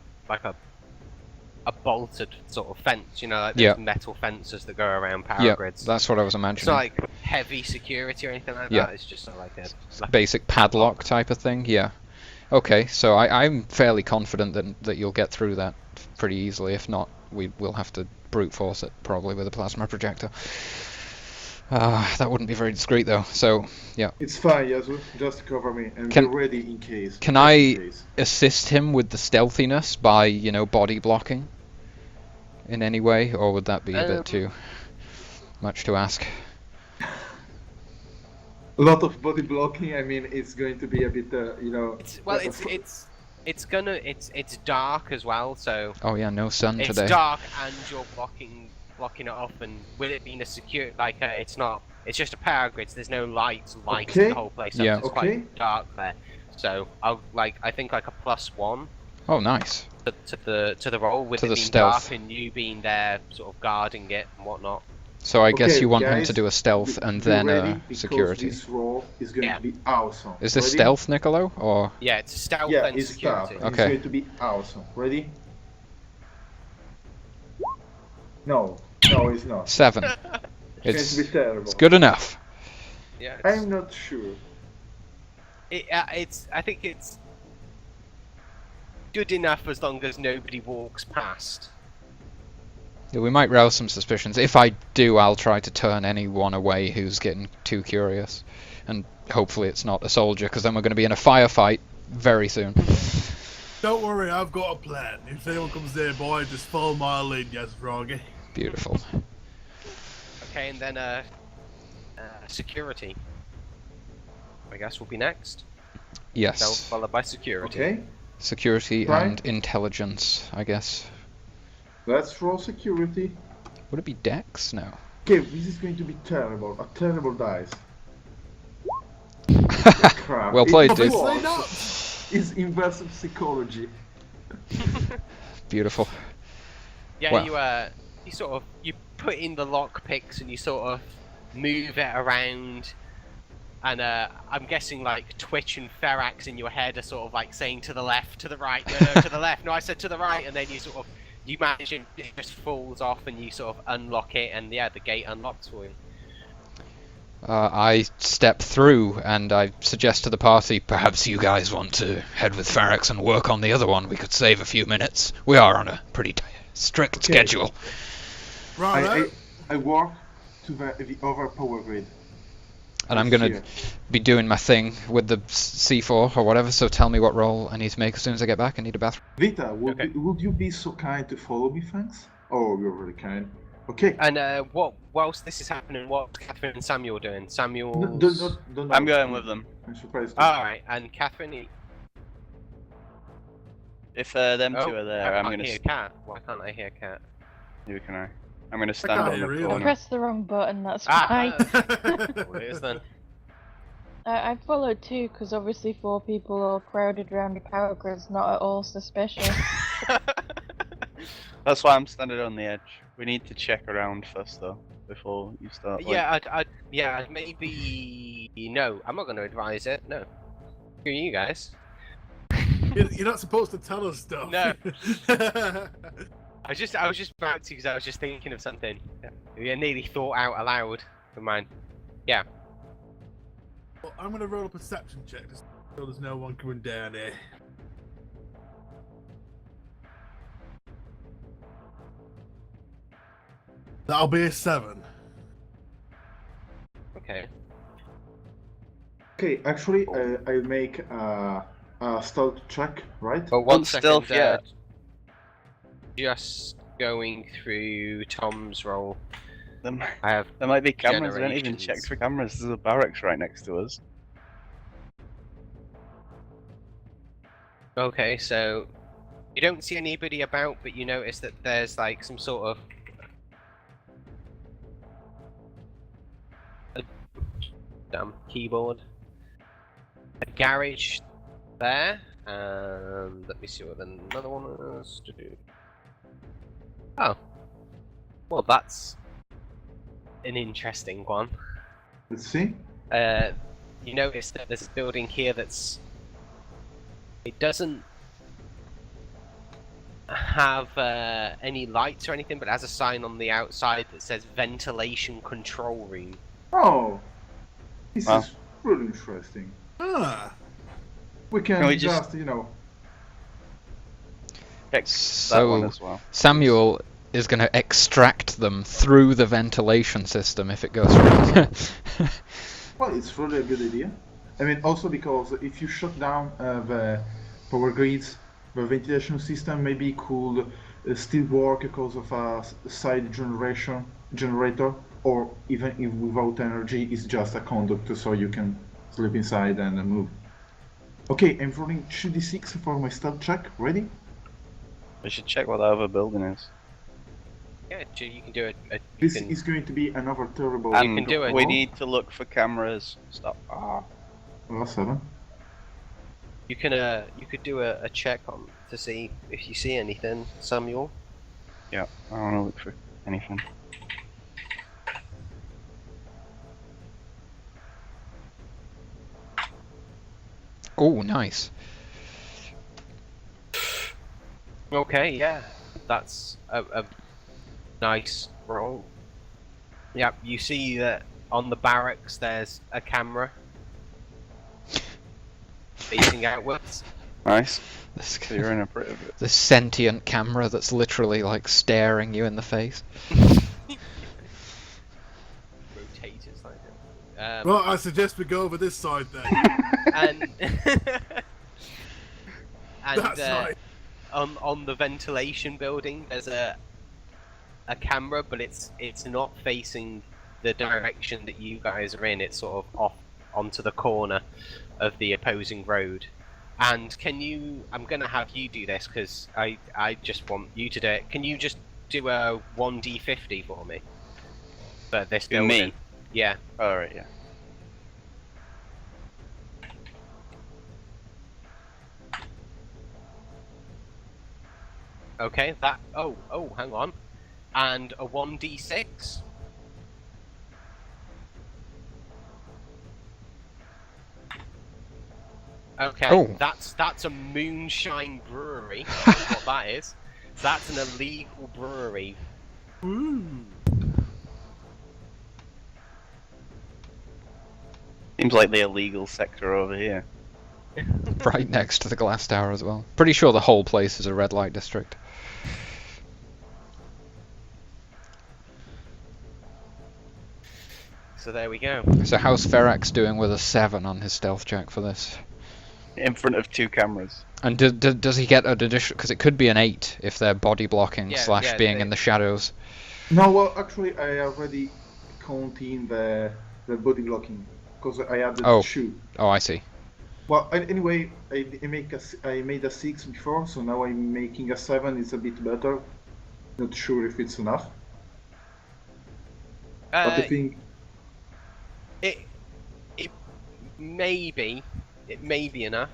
bolted sort of fence, you know, like those metal fences that go around power grids. That's what I was It's imagining. not like heavy security or anything like that. It's just like a basic padlock type of thing. Yeah. Okay, so I'm fairly confident that you'll get through that pretty easily. If not, we'll have to brute force it probably with a plasma projector. That wouldn't be very discreet though. So yeah. It's fine, Yazoo. Just cover me and be ready in case. Can I assist him with the stealthiness by, you know, body blocking in any way, or would that be a bit too much to ask? A lot of body blocking. I mean, it's going to be a bit, you know. It's dark as well, so. Oh yeah, no sun it's today. It's dark and you're blocking it off, and with it being a secure, like it's not. It's just a power grid. So there's no lights lighting the whole place up. Yeah. It's quite dark there. So I think like a +1. Oh, nice. To the roll with to it the being stealth. dark and you being there, sort of guarding it and whatnot. So I guess you want him guys, to do a stealth and then a security. This roll is going to be awesome. Is this Ready? stealth, Nicolo, or? Yeah, it's stealth yeah, and it's security. Stealth. Okay. It's going to be awesome. Ready? No, it's not. 7. It's going It's to be terrible. it's good enough. Yeah, I'm not sure. I think it's good enough as long as nobody walks past. Yeah, we might rouse some suspicions. If I do, I'll try to turn anyone away who's getting too curious, and hopefully it's not a soldier, because then we're going to be in a firefight very soon. Don't worry, I've got a plan. If anyone comes nearby, just follow my lead, yes, Froggy. Beautiful. Okay, and then security. I guess will be next. Yes. Stealth followed by security. Okay. Security Right. and intelligence, I guess. Let's roll security. Would it be Dex? No. Okay, this is going to be terrible. A terrible dice. Crap. Well played, It dude. was. It's inverse psychology. Beautiful. Yeah, Well. you sort of put in the lock picks and you sort of move it around, and I'm guessing like Twitch and Ferox in your head are sort of like saying to the left, to the right, no, to the left. No, I said to the right, and then you manage it just falls off, and you sort of unlock it, and yeah, the gate unlocks for you. I step through and I suggest to the party, perhaps you guys want to head with Ferox and work on the other one. We could save a few minutes. We are on a pretty strict schedule. Right. I walk to the other power grid. And I'm going to be doing my thing with the C4 or whatever, so tell me what roll I need to make as soon as I get back. I need a bathroom. Vita, would you be so kind to follow me, thanks? Oh, you're really kind. Okay. And whilst this is happening, what's Catherine and Samuel doing? Samuel. Don't I'm going with them. I'm surprised. Alright, and Catherine. If them two are there, I'm I can't gonna. hear Cat. Why can't I hear Cat? Neither can I. I'm gonna can't stand on hear the either. I corner. pressed the wrong button, that's Ah, why. what it is then? I followed too, because obviously 4 people all crowded around a power grid's not at all suspicious. That's why I'm standing on the edge. We need to check around first, though, before you start. Like, I'd maybe no. I'm not going to advise it. No. Who are you guys? You're not supposed to tell us stuff. No. I was just about to, because I was just thinking of something. I nearly thought out aloud for mine. Yeah. Well, I'm gonna roll a perception check to see if there's no one coming down here. That'll be a 7. Okay. Okay, actually, I'll make a stealth check, right? Well, one Don't second. stealth yet. Just going through Tom's roll. there I have. might be cameras. We haven't even generations. checked for cameras. There's a barracks right next to us. Okay, so you don't see anybody about, but you notice that there's like some sort of damn keyboard, a garage there, and let me see what another one is to do. Oh, well, that's an interesting one. Let's see. You notice that there's a building here that's it doesn't have any lights or anything, but it has a sign on the outside that says ventilation control room. Oh, this Wow. is really interesting. Ah. We can Can we just, just- you know, Check that one So as well. Samuel is going to extract them through the ventilation system if it goes wrong. well, it's really a good idea. I mean, also because if you shut down the power grids, the ventilation system maybe could still work because of a side generator, or even if without energy, it's just a conductor, so you can sleep inside and move. Okay, I'm rolling 2d6 for my stealth check. Ready? We should check what the other building is. Yeah, you can do it. This is going to be another terrible. And can do it. we need to look for cameras. Stop. Well, 7. You could do a check on to see if you see anything, Samuel. Yeah, I want to look for anything. Oh, nice. Okay, yeah, that's a nice roll. Yep, you see that on the barracks there's a camera facing outwards. Nice. This, So you're in a pretty bit. the sentient camera that's literally like staring you in the face. Rotators like that. Well, I suggest we go over this side then. And That's right. on the ventilation building there's a camera, but it's not facing the direction that you guys are in. It's sort of off onto the corner of the opposing road. And can you, I'm gonna have you do this because I just want you to do it. Can you just do a 1d50 for me for this Do building? me? Yeah. Alright, yeah. Okay, that. Oh, hang on. And a 1d6. Okay, Oh. that's a moonshine brewery. That's what that is. That's an illegal brewery. Seems like the illegal sector over here. Right next to the glass tower as well. Pretty sure the whole place is a red light district. So there we go. So how's Ferax doing with a 7 on his stealth check for this? In front of 2 cameras. And does he get an additional? Because it could be an 8 if they're body blocking Yeah, / being they- in the shadows. No, well, actually, I already counting the body blocking because I added Oh. 2. Oh, I see. Well, anyway, I made a 6 before, so now I'm making a 7. It's a bit better. Not sure if it's enough, but I think It may be enough.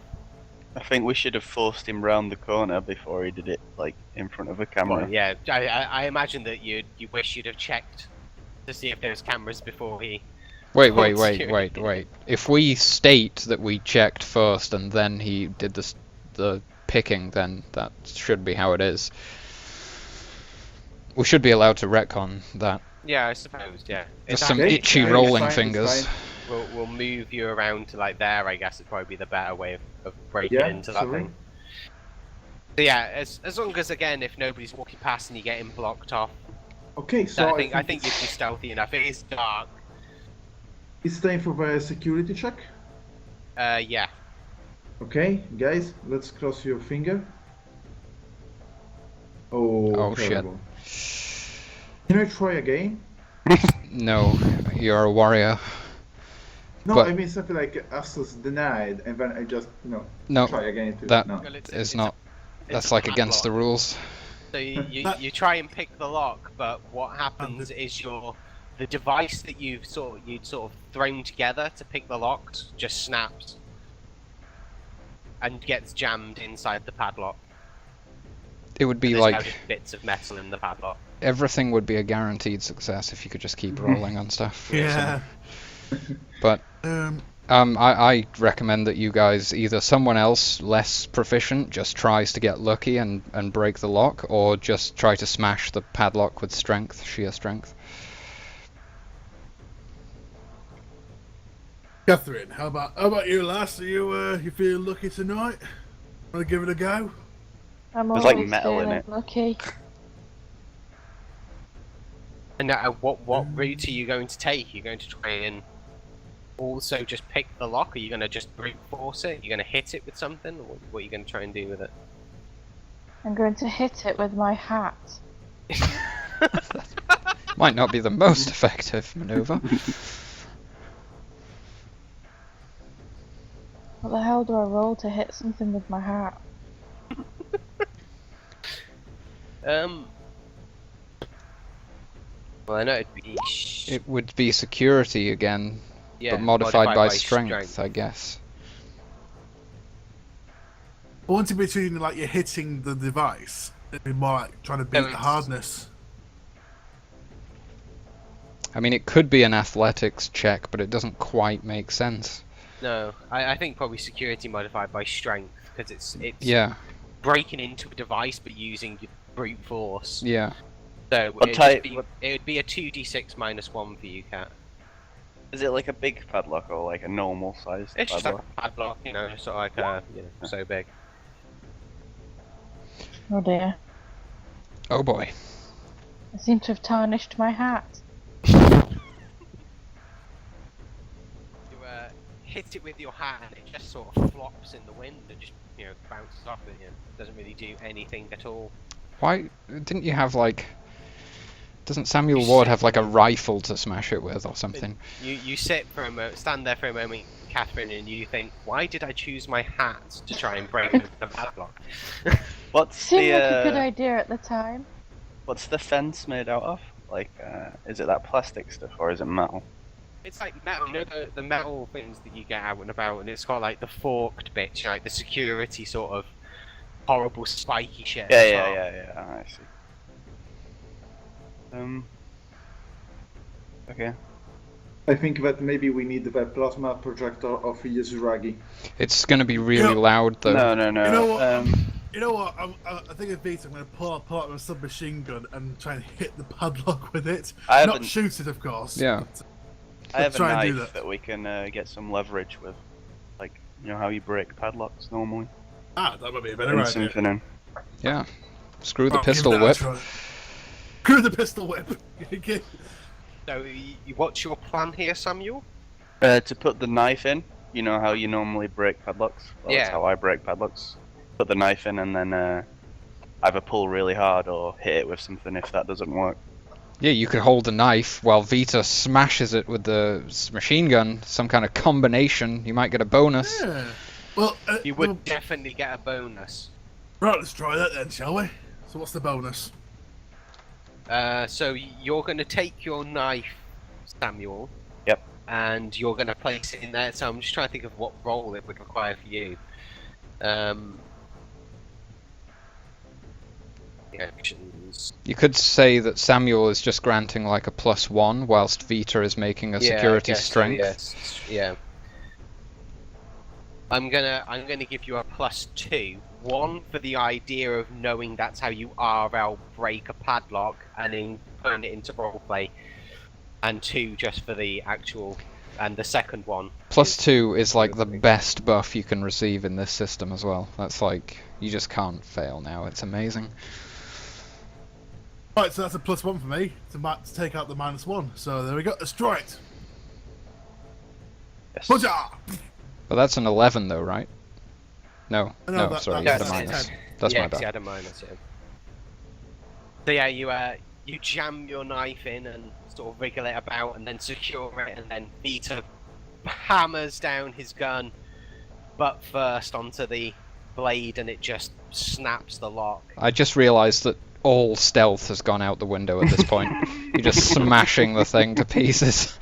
I think we should have forced him round the corner before he did it, like, in front of a camera. Well, yeah, I imagine that you wish you'd have checked to see if there's cameras before he. Wait. Oh, If we state that we checked first and then he did the picking, then that should be how it is. We should be allowed to retcon that. Yeah, I suppose. Yeah. There's It's some actually- itchy it's rolling fine, it's fingers. fine. We'll move you around to like there. I guess it'd probably be the better way of breaking Yeah, into that sorry. thing. So yeah, as long as again, if nobody's walking past and you get him blocked off, Okay, so I think you'd be stealthy enough. It is dark. it's time for the security check. Yeah. Okay, guys, let's cross your finger. Oh, shit. terrible. Can I try again? No, you're a warrior. No, But- I mean something like access denied, and then I just No, try again. that No. Well, it's is a- not. it's That's a like against the padlock. rules. So you try and pick the lock, but what happens is the device that you'd sort of thrown together to pick the locks just snaps and gets jammed inside the padlock. It would be There's now like just bits of metal in the padlock. everything would be a guaranteed success if you could just keep rolling on stuff. Yeah. But Um, I recommend that you guys, either someone else less proficient just tries to get lucky and break the lock, or just try to smash the padlock with strength, sheer strength. Catherine, how about you, lass? Are you feeling lucky tonight? Want to give it a go? I'm There's, always like, metal in feeling it. lucky. And now, what route are you going to take? You're going to try and also just pick the lock? Are you going to just brute force it? You're going to hit it with something? Or what are you going to try and do with it? I'm going to hit it with my hat. Might not be the most effective maneuver. What the hell do I roll to hit something with my hat? Well, I know it'd be. It would be security again, Yeah, but modified by strength, I guess. I want to be treating like you're hitting the device. It'd be more like trying to beat the hardness. I mean, it could be an athletics check, but it doesn't quite make sense. No, I think probably security modified by strength, because it's Yeah, breaking into a device but using your brute force. yeah. So What it type- would be a 2d6 minus 1 for you, Cat. Is it like a big padlock or like a normal sized It's just like padlock? a padlock, you know, sort of like so big. Oh dear. Oh boy. I seem to have tarnished my hat. You hit it with your hat and it just sort of flops in the wind and just bounces off it. Doesn't really do anything at all. Why didn't you have like? Doesn't Samuel Ward have like a rifle to smash it with or something? You sit for a moment, stand there for a moment, Catherine, and you think, why did I choose my hat to try and break the padlock? What's Seemed like a good the idea at the time. what's the fence made out of? Like, is it that plastic stuff or is it metal? It's like metal, the metal things that you get out and about, and it's got like the forked bits, like the security sort of horrible spiky shit. Yeah. I see. Okay. I think that maybe we need the plasma projector of Yuzuragi. It's gonna be really Yeah. loud though. No. You know what? You know what? I think of Vita. I'm going to pull out my submachine gun and try and hit the padlock with it. I Not haven't- shoot it, of course. Yeah. I have a try and do knife that. that we can get some leverage with. Like, you know how you break padlocks normally? Ah, that might be a better Pin idea. something in. Yeah. Screw the I'll give pistol that a whip. try. Screw the pistol whip. Okay. So, what's your plan here, Samuel? To put the knife in, you know how you normally break padlocks? Well, that's Yeah. how I break padlocks. Put the knife in and then either pull really hard or hit it with something if that doesn't work. Yeah, you could hold the knife while Vita smashes it with the machine gun. Some kind of combination. You might get a bonus. Yeah. Well, You would definitely get a bonus. right. Let's try that then, shall we? So what's the bonus? So you're going to take your knife, Samuel. Yep. And you're going to place it in there. So I'm just trying to think of what role it would require for you. The actions. You could say that Samuel is just granting like a +1, whilst Vita is making a Yeah, I security guess so, strength. yes. Yeah. I'm gonna give you a +2. 1 for the idea of knowing that's how you RL break a padlock and then putting it into roleplay, and 2 just for the actual. And the second one. +2 is like the best buff you can receive in this system as well. That's like, you just can't fail now. It's amazing. Right, so that's a +1 for me to take out the -1. So there we go. Let's try it. Yes. Huzzah! But that's an 11 though, right? No, No, sorry, you that's had a it. minus. That's yeah, my 'cause you bad. had a minus, yeah. So yeah, you jam your knife in and sort of wriggle it about and then secure it, and then Vita hammers down his gun, butt first onto the blade, and it just snaps the lock. I just realised that all stealth has gone out the window at this point. You're just smashing the thing to pieces.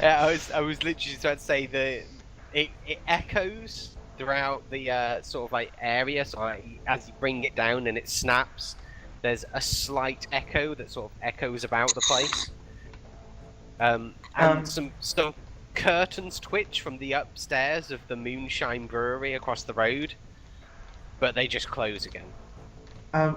Yeah, I was literally trying to say it echoes throughout the sort of like area. So as you bring it down and it snaps, there's a slight echo that sort of echoes about the place. And some curtains twitch from the upstairs of the Moonshine Brewery across the road, but they just close again.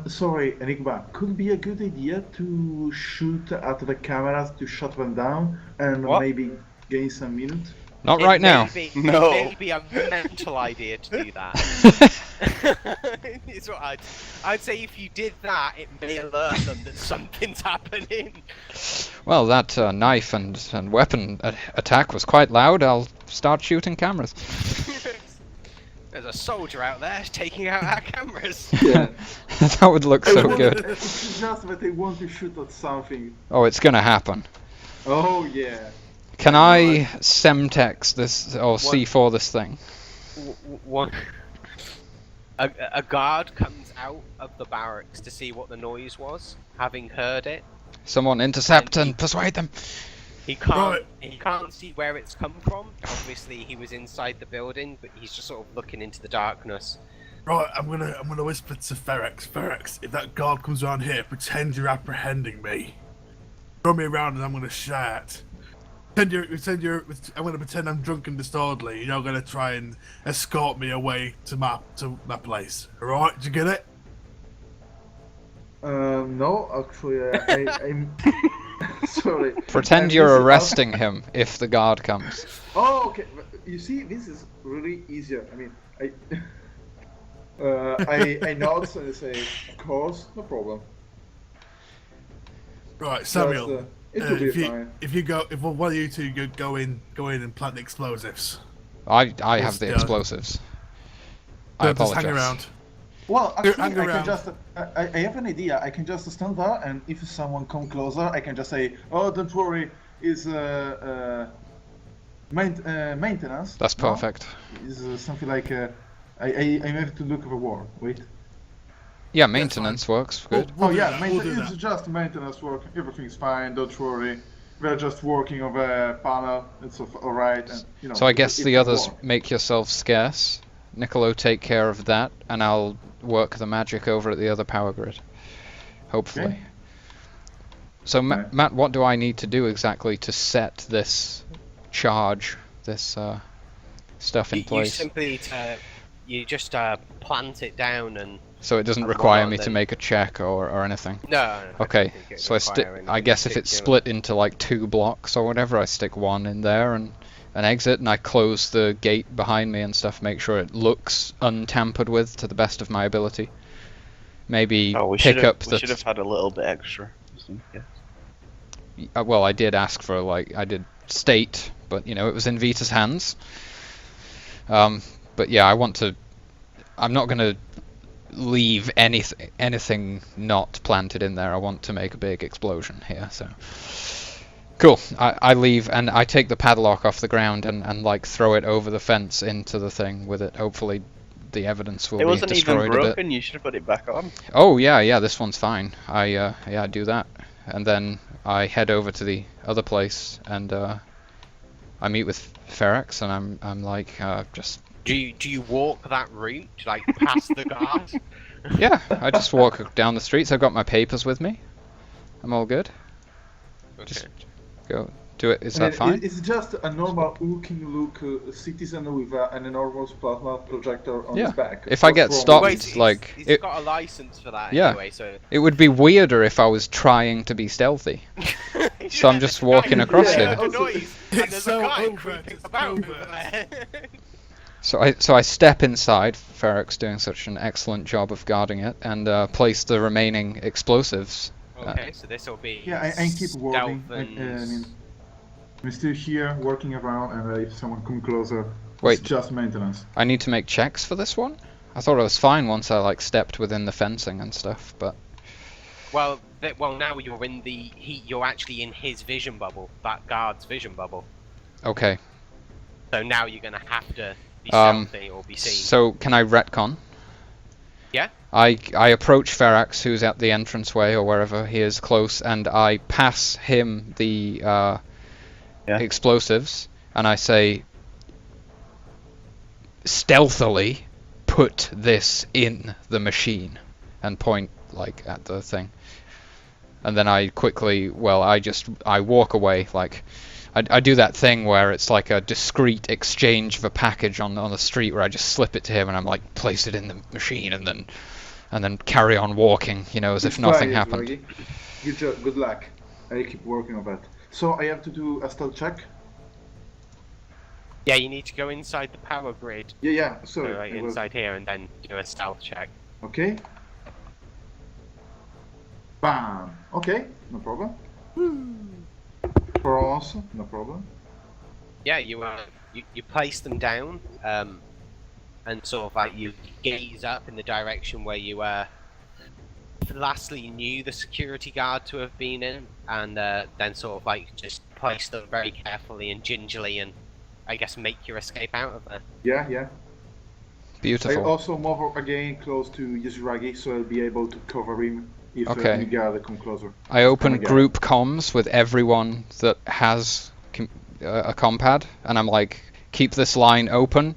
Sorry, Enigma, could be a good idea to shoot at the cameras to shut them down and maybe gain some minutes? Not right now. No. It may be a mental idea to do that. It's what I'd say if you did that, it may alert them that something's happening. Well, that knife and weapon attack was quite loud. I'll start shooting cameras. There's a soldier out there taking out our cameras. Yeah. That would look so good. It's just that they want to shoot at something. Oh, it's gonna happen. Oh, yeah. Can I Semtex this or C4 this thing? One. A guard comes out of the barracks to see what the noise was, having heard it. Someone intercept and persuade them. He can't see where it's come from. Obviously, he was inside the building, but he's just sort of looking into the darkness. Right, I'm gonna whisper to Ferex. Ferex, if that guard comes around here, pretend you're apprehending me. Throw me around and I'm gonna shout. I'm gonna pretend I'm drunk and disorderly. You're gonna try and escort me away to my place. Alright, did you get it? No, actually, I'm sorry. Pretend you're arresting him if the guard comes. Oh, okay. You see, this is really easier. I mean, I nod and say, of course, no problem. Right, Samuel. It'll be fine. If one of you two go in and plant the explosives. I have the explosives. I apologize. Just hang around. Well, actually, I can just. I have an idea. I can just stand there, and if someone comes closer, I can just say, "Oh, don't worry, it's maintenance." That's perfect. No? Is something like I have to look at the war. Wait. Yeah, maintenance works good. It's just maintenance work. Everything's fine. Don't worry. We're just working on the panel. It's all right. And So I guess the others make yourselves scarce. Niccolo, take care of that, and I'll work the magic over at the other power grid. Hopefully. Okay. So Matt, what do I need to do exactly to set this charge, this stuff in place? You just plant it down and. So it doesn't require me to make a check or anything? No. Okay, so I guess if it's split into like 2 blocks or whatever, I stick one in there and an exit, and I close the gate behind me and stuff, make sure it looks untampered with to the best of my ability. Maybe we should have had a little bit extra. Well, I did ask for I did state, but it was in Vita's hands. But yeah, I'm not gonna leave anything not planted in there. I want to make a big explosion here, so cool. I leave and I take the padlock off the ground and throw it over the fence into the thing with it. Hopefully the evidence will be destroyed. It wasn't even broken. You should have put it back on. Oh yeah, this one's fine. I do that, and then I head over to the other place and I meet with Ferex, and I'm like just. Do you walk that route, past the guard? Yeah, I just walk down the streets. I've got my papers with me. I'm all good. Okay. Just go do it. Is that fine? It's just a normal looking citizen with an enormous plasma projector on his back. If I get stopped, he's got a license for that anyway, so. It would be weirder if I was trying to be stealthy. So I'm just walking across here. It's so over. It's over. So I step inside, Ferex doing such an excellent job of guarding it, and place the remaining explosives. Okay, so this will be. Yeah, I keep working. I'm still here, working around, and if someone comes closer, it's just maintenance. I need to make checks for this one? I thought it was fine once I stepped within the fencing and stuff, but. Well, now you're in you're actually in his vision bubble, that guard's vision bubble. Okay. So now you're gonna have to be stealthy or be seen. So can I retcon? Yeah. I approach Ferax, who's at the entranceway or wherever he is close, and I pass him the explosives, and I say, stealthily put this in the machine, and point like at the thing. And then I quickly, I walk away, like, I do that thing where it's like a discreet exchange of a package on the street where I just slip it to him and I'm like, place it in the machine, and then carry on walking, you know, as if nothing happened. Good luck. I keep working on that. So I have to do a stealth check? Yeah, you need to go inside the power grid. Yeah, sorry. So, like, inside here, and then do a stealth check. Okay. Bam! Okay, no problem. Cross, no problem. Yeah, you place them down, and sort of like you gaze up in the direction where you lastly knew the security guard to have been in, and then sort of like just place them very carefully and gingerly, and I guess make your escape out of there. Yeah. Beautiful. I also move again close to Yuzuragi, so I'll be able to cover him if any guard come closer. I open group comms with everyone that has a compad, and I'm like, keep this line open,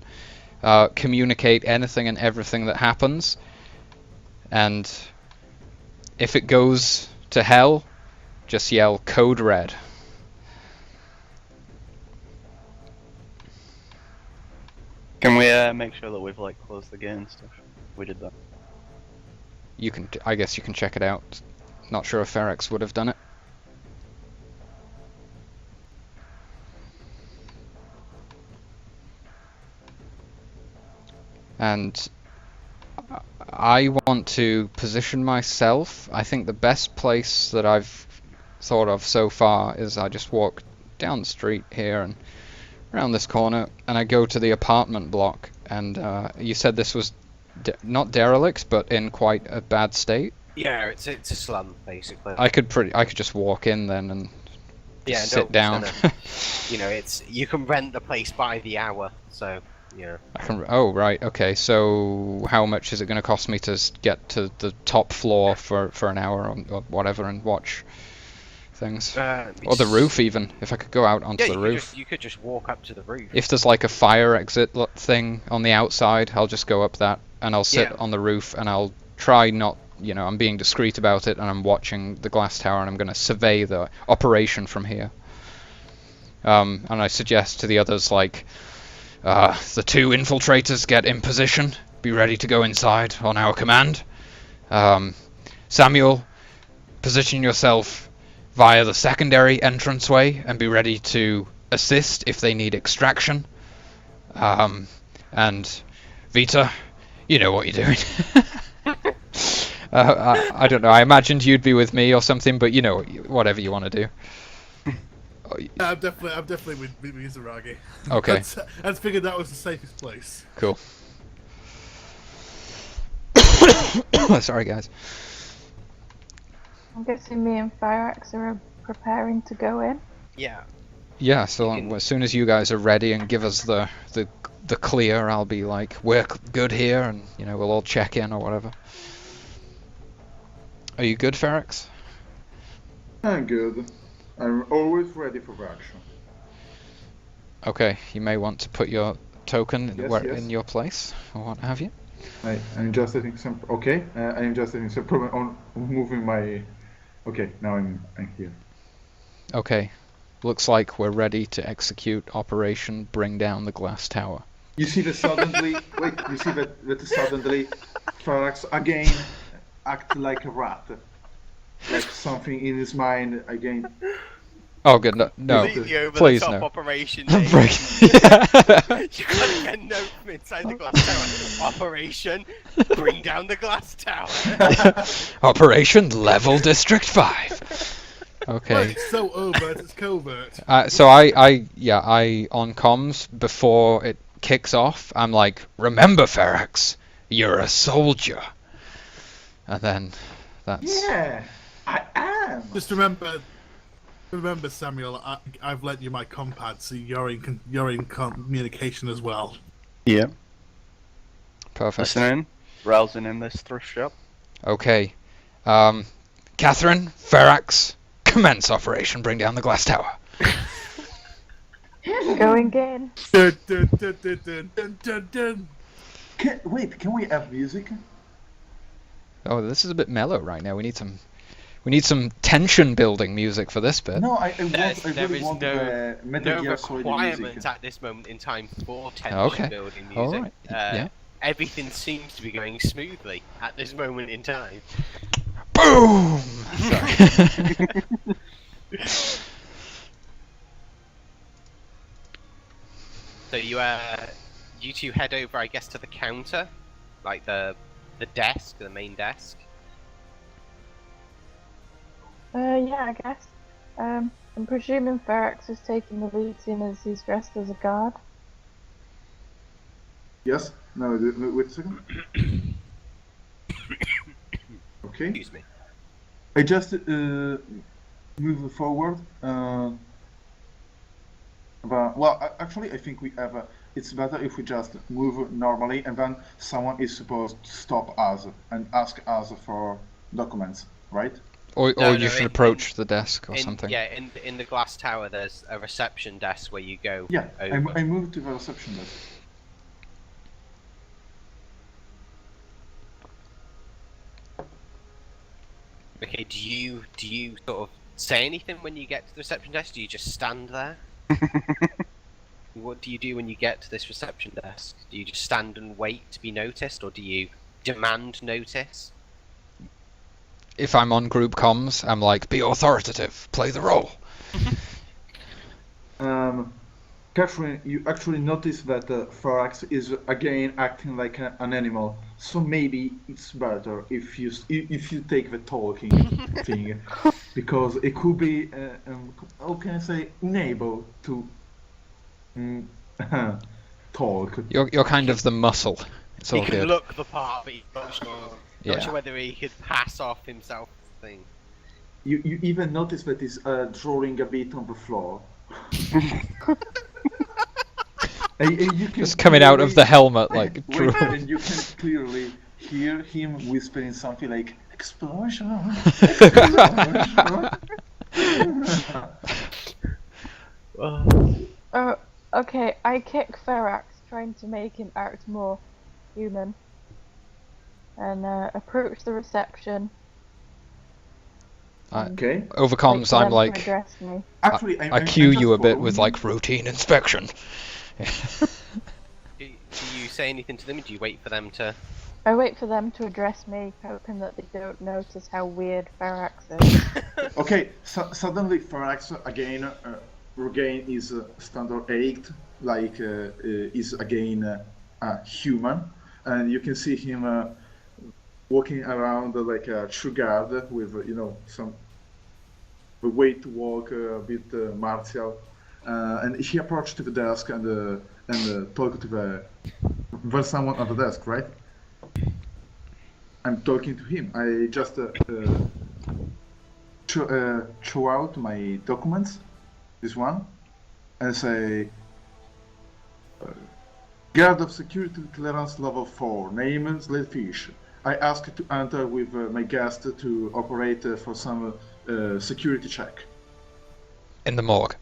communicate anything and everything that happens, and if it goes to hell, just yell code red. Can we make sure that we've like closed the gate and stuff? We did that. You can, I guess you can check it out. Not sure if Ferax would have done it. And I want to position myself. I think the best place that I've thought of so far is I just walk down the street here and around this corner, and I go to the apartment block. And you said this was not derelict, but in quite a bad state. Yeah, it's a slum basically. I could just walk in then and sit down. You know, you can rent the place by the hour, so yeah. Oh right, okay. So how much is it going to cost me to get to the top floor for an hour or whatever and watch things? Or the roof even, if I could go out onto the roof. You could just walk up to the roof. If there's like a fire exit thing on the outside, I'll just go up that and I'll sit on the roof and I'll try not, you know, I'm being discreet about it and I'm watching the glass tower and I'm going to survey the operation from here. And I suggest to the others, like, the two infiltrators get in position, be ready to go inside on our command. Samuel, position yourself via the secondary entranceway and be ready to assist if they need extraction. And Vita, you know what you're doing. I don't know, I imagined you'd be with me or something, but you know, whatever you want to do. Yeah, I'm definitely with Yuzuragi. Okay. I figured that was the safest place. Cool. Sorry, guys. I'm guessing me and Firax are preparing to go in. Yeah. Yeah, so as soon as you guys are ready and give us the clear, I'll be like, we're good here, and you know, we'll all check in or whatever. Are you good, Ferax? I'm good. I'm always ready for action. Okay, you may want to put your token Yes. in your place, or what have you. I'm just setting some. Okay, I'm just setting some problem on moving my. Okay, now I'm here. Okay, looks like we're ready to execute Operation Bring Down the Glass Tower. You see that suddenly. Wait, you see that suddenly, Farax again act like a rat, like something in his mind again. Oh, good. No, Completely over please the top no. Operation. Yeah. You gotta get a note from inside the glass tower. Operation Bring Down the Glass Tower. Operation Level District 5. Okay. Well, it's so overt, it's covert. So I on comms before it kicks off, I'm like, remember, Ferax, you're a soldier. And then that's. Yeah, I am. Just remember, Remember, Samuel, I've lent you my compad, so you're in communication as well. Yeah. Perfect. Listening, browsing in this thrift shop. Okay. Catherine, Ferax, commence operation. Bring down the glass tower. Going in. Dun, dun, dun, dun, dun, dun, dun, dun. Can we have music? Oh, this is a bit mellow right now. We need some tension building music for this bit. No, I There really is want no Metal Gear Solid requirement music. at this moment in time for tension Okay. building music. All right. Yeah. Everything seems to be going smoothly at this moment in time. Boom! Sorry. So you two head over, I guess, to the counter, like the desk, the main desk. Yeah, I guess. I'm presuming Ferax is taking the lead, seeing as he's dressed as a guard. Yes. No, wait a second. Okay. Excuse me. I just move forward. But, well, actually, I think we have. It's better if we just move normally, and then someone is supposed to stop us and ask us for documents, right? Or No, you should approach the desk or something. Yeah, in the glass tower, there's a reception desk where you go. Yeah, over. I moved to the reception desk. Okay, do you sort of say anything when you get to the reception desk? Do you just stand there? What do you do when you get to this reception desk? Do you just stand and wait to be noticed, or do you demand notice? If I'm on group comms, I'm like, be authoritative, play the role. Catherine, you actually notice that Ferax is again acting like an animal. So maybe it's better if you take the talking thing, because it could be how can I say, unable to talk. You're kind of the muscle. It's all He can good. look the part, but he's not sure. Yeah. Not sure whether he could pass off himself. Thing. You even notice that he's drawing a bit on the floor. And you can Just coming out of the helmet, like, wait, drool. and you can clearly hear him whispering something like explosion. Explosion. Oh, okay. I kick Ferax, trying to make him act more human, and approach the reception. Okay. Over comms, I'm like, Actually, I cue you a bit with like routine inspection. Do you say anything to them? Or do you wait for them to? I wait for them to address me, hoping that they don't notice how weird Ferax is. Okay, suddenly Ferax again regain his standard 8, like is again human, and you can see him walking around like a true guard with some way to walk a bit martial, and he approached to the desk and talked to there's someone at the desk, right? I'm talking to him. I just throw out my documents, this one, and say, Guard of Security Clearance Level 4, name Sladefish. I ask to enter with my guest to operate for some security check. In the morgue.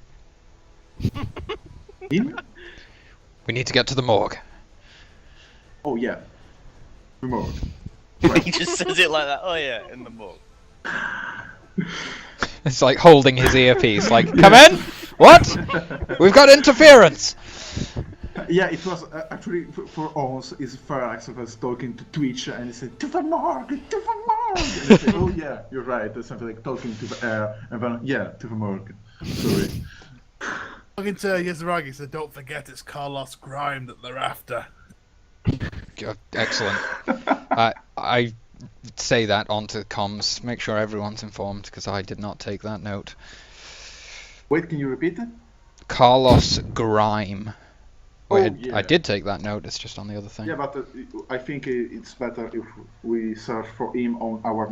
In? We need to get to the morgue. Oh yeah. The morgue. He just says it like that. Oh yeah, in the morgue. It's like holding his earpiece, like, come in? What? We've got interference! Yeah, it was actually for us, is Ferax was talking to Twitch and he said, to the morgue! To the morgue! And I said, oh yeah, you're right, there's something like talking to the air, and then, yeah, to the morgue. Sorry. Talking to Yezeragi said, don't forget it's Carlos Grime that they're after. Excellent. I say that onto comms, make sure everyone's informed, because I did not take that note. Wait, can you repeat it? Carlos Grime. Yeah. I did take that note, it's just on the other thing. Yeah, but I think it's better if we search for him on our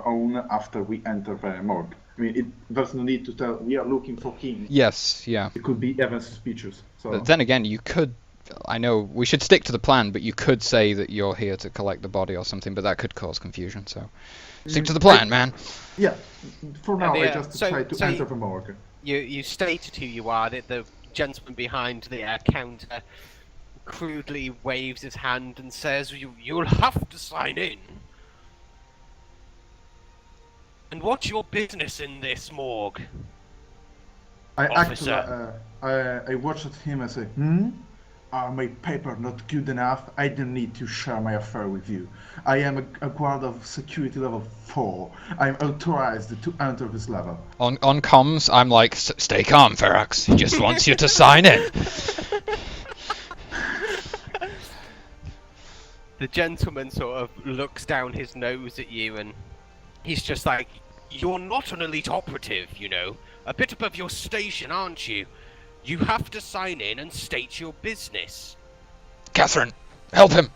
own after we enter the morgue. I mean, there's no need to tell we are looking for king. Yes, yeah. It could be even suspicious. So. But then again, you could. I know we should stick to the plan, but you could say that you're here to collect the body or something, but that could cause confusion. So stick to the plan, man. Yeah. For now, I just so- try to so enter you- the morgue. You stated who you are. The gentleman behind the counter crudely waves his hand and says, "You'll have to sign in." And what's your business in this morgue? I Officer. actually, I watched him and say, Are my paper not good enough? I don't need to share my affair with you. I am a guard of security level 4. I'm authorized to enter this level. On comms, I'm like, stay calm, Ferax. He just wants you to sign in. The gentleman sort of looks down his nose at you and he's just like, "You're not an elite operative, you know. A bit above your station, aren't you? You have to sign in and state your business." Catherine, help him.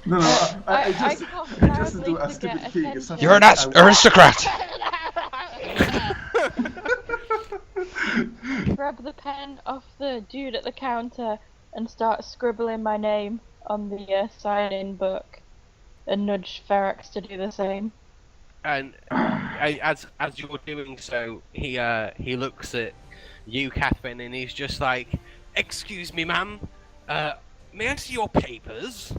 No, I just can't do a hardly stupid get thing. attention. It's something You're an like I- aristocrat. Grab the pen off the dude at the counter and start scribbling my name on the sign-in book, and nudge Ferax to do the same. And as you're doing so, he looks at you, Catherine, and he's just like, "Excuse me, ma'am. May I see your papers?"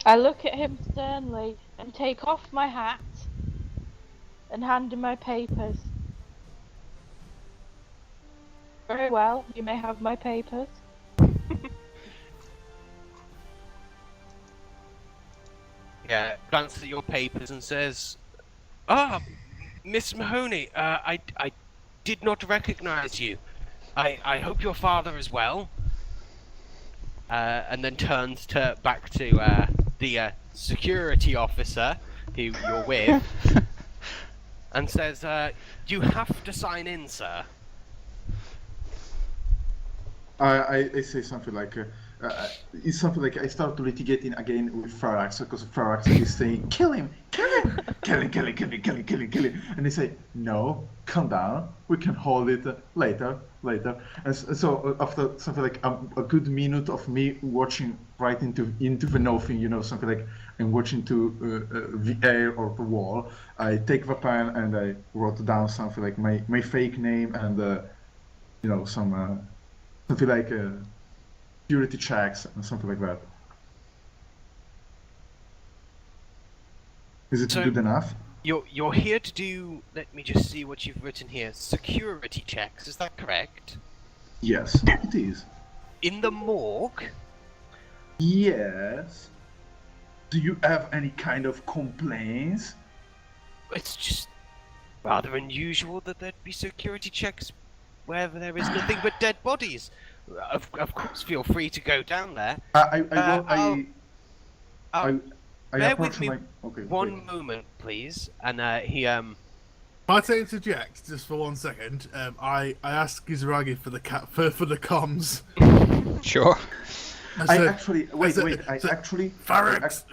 I look at him sternly and take off my hat and hand him my papers. Very well, you may have my papers. Yeah, glances at your papers and says, "Ah, Miss Mahoney, I did not recognize you. I hope your father is well." And then turns back to the security officer who you're with and says, "You have to sign in, sir." I say something like, it's something like I start litigating again with Ferax because Ferax is saying, kill him, kill him, kill him, kill him, kill him, kill him, kill him, kill him. And they say, no, calm down, we can hold it later. And so after something like a good minute of me watching right into the nothing, you know, something like I'm watching to the air or the wall, I take the pen and I wrote down something like my fake name and, you know, something like security checks and something like that. Is it So- good enough? You're here to do, let me just see what you've written here, security checks, is that correct? Yes, it is. In the morgue? Yes. Do you have any kind of complaints? It's just rather unusual that there'd be security checks wherever there is nothing but dead bodies. Of course, feel free to go down there. I Bear approach with me my... Okay, one wait. moment, please. And he Might I interject just for 1 second? I asked Gizragi for the for the comms. Sure. I said- actually... Wait, I said, actually... Forax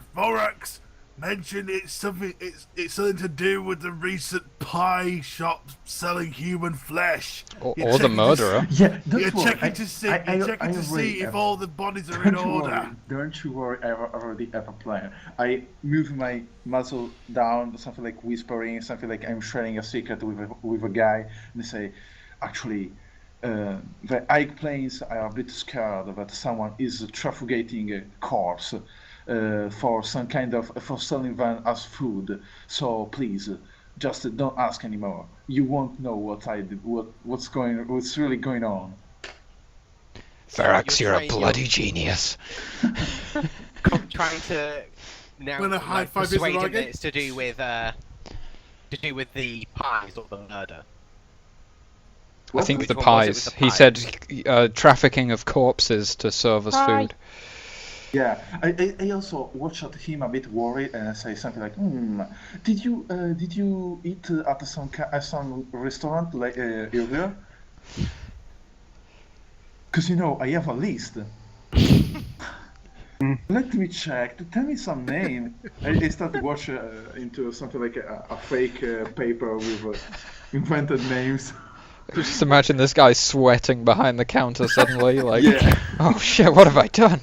mentioned it's something to do with the recent pie shop selling human flesh. Or You're the checking to murderer. Yeah, You're don't worry. checking to see. You're checking to see if all the bodies are in order. Don't you worry, I already have a plan. I move my muzzle down, something like whispering, something like I'm sharing a secret with a guy, and I say, actually, the Ike planes are a bit scared that someone is trafficating a corpse for some kind of, for selling them as food. So please, just don't ask anymore. You won't know what I did, what's really going on. Ferax, you're you're a trying your- bloody genius. trying to now When a high five is persuade him right, that it's to do with the pies or the murder. I think Which the one was it with pies. the He pies? said trafficking of corpses to serve as Pie. food. Yeah, I also watch at him a bit worried and say something like, did you eat at some restaurant like earlier? Because you know I have a list. Let me check. Tell me some name. I started to watch into something like a fake paper with invented names. Just imagine this guy sweating behind the counter suddenly, like, Yeah. oh shit, what have I done?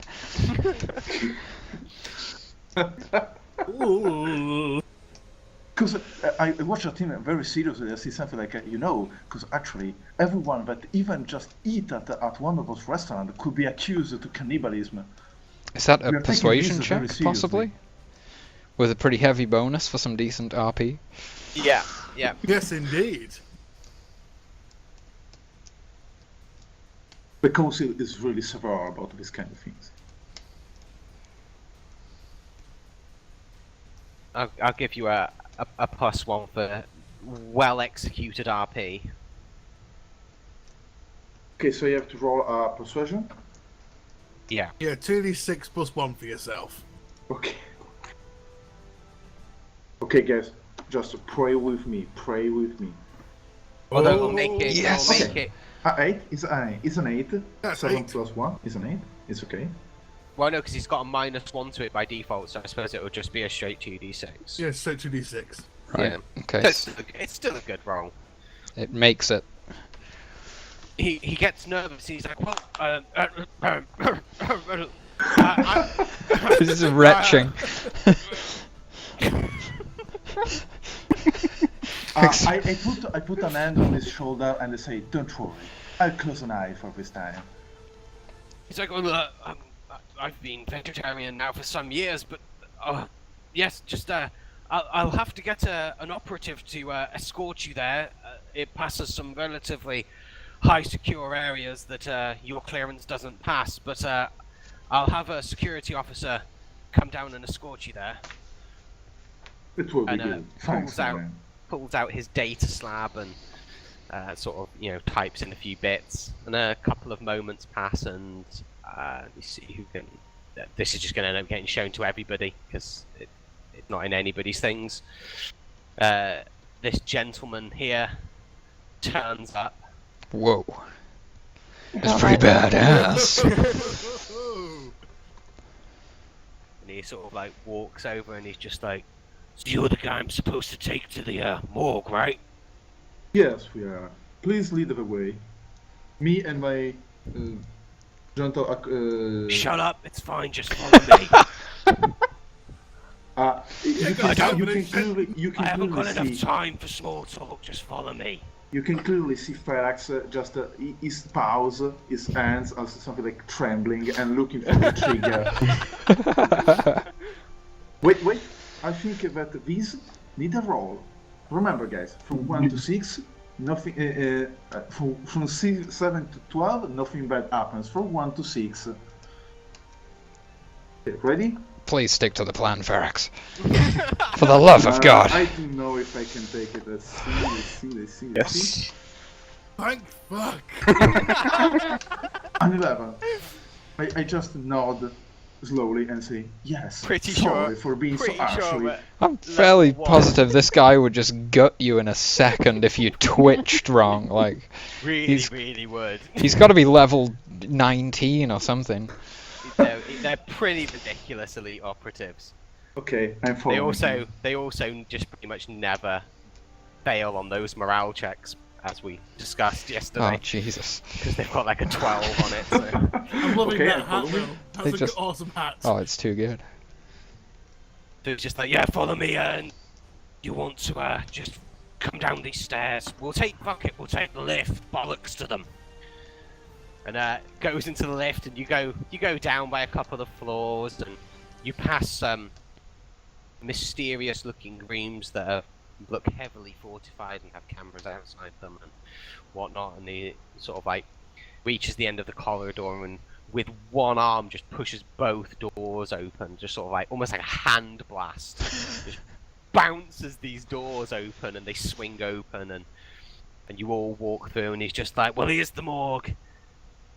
Because I watch a team very seriously. I see something like, because actually everyone that even just eat at one of those restaurants could be accused of cannibalism. Is that We a are taking persuasion this very check, seriously. possibly? With a pretty heavy bonus for some decent RP? Yeah, yeah. Yes, indeed. The council is really severe about these kind of things. I'll give you a +1 for well executed RP. Okay, so you have to roll a persuasion. Yeah. Yeah, 2d6 + 1 for yourself. Okay. Okay, guys, just pray with me. Pray with me. Although we'll make it. yes. We'll make it. 8 is an 8. That's 7 8. plus 1 is an 8. It's okay. Well, no, because he's got a -1 to it by default, so I suppose it would just be a straight 2d6. Yeah, so 2d6. Right, Yeah. okay. It's still a good roll. It makes it. He gets nervous. He's like, well, This is retching. I put an hand on his shoulder and I say, don't worry. I'll close an eye for this time. He's like, well, I've been vegetarian now for some years, but yes, just I'll have to get an operative to escort you there. It passes some relatively high secure areas that your clearance doesn't pass, but I'll have a security officer come down and escort you there. It will be And good. Thanks, man. pulls out his data slab and sort of, types in a few bits, and a couple of moments pass, and you see who can. This is just going to end up getting shown to everybody because it's not in anybody's things. This gentleman here turns up. Whoa. That's pretty badass. And he sort of like walks over and he's just like, so you're the guy I'm supposed to take to the morgue, right? Yes, we are. Please lead the way. Me and my gentle. Shut up, it's fine, just follow me. You I can haven't got clearly enough see. time for small talk, just follow me. You can clearly see Ferax just his paws, his hands are something like trembling and looking for the trigger. Wait. I think that these need a roll. Remember, guys, from 1 to 6, nothing. From 7 to 12, nothing bad happens. From 1 to 6. Okay, ready? Please stick to the plan, Ferax. For the love of God. I don't know if I can take it. Let's see. Yes. Thank fuck! I'm 11. I just nod slowly and say, yes, Pretty sorry sure. for being so harshly. I'm fairly Level 1. positive this guy would just gut you in a second if you twitched wrong. Like, Really would. he's got to be level 19 or something. They're pretty ridiculous elite operatives. Okay, I'm following. They also just pretty much never fail on those morale checks, as we discussed Oh, yesterday, Jesus. because they've got like a 12 on it. So. I'm loving Okay, that I'm hat following. though. That's They a just- good, awesome hat. Oh, it's too good. So it's just like, yeah, follow me, and you want to just come down these stairs. We'll take the lift. Bollocks to them. And goes into the lift, and you go down by a couple of floors, and you pass some mysterious-looking rooms that look heavily fortified and have cameras outside them and whatnot. And he sort of like reaches the end of the corridor and with one arm just pushes both doors open, just sort of like almost like a hand blast. Just bounces these doors open and they swing open, and you all walk through, and he's just like, well, here's the morgue.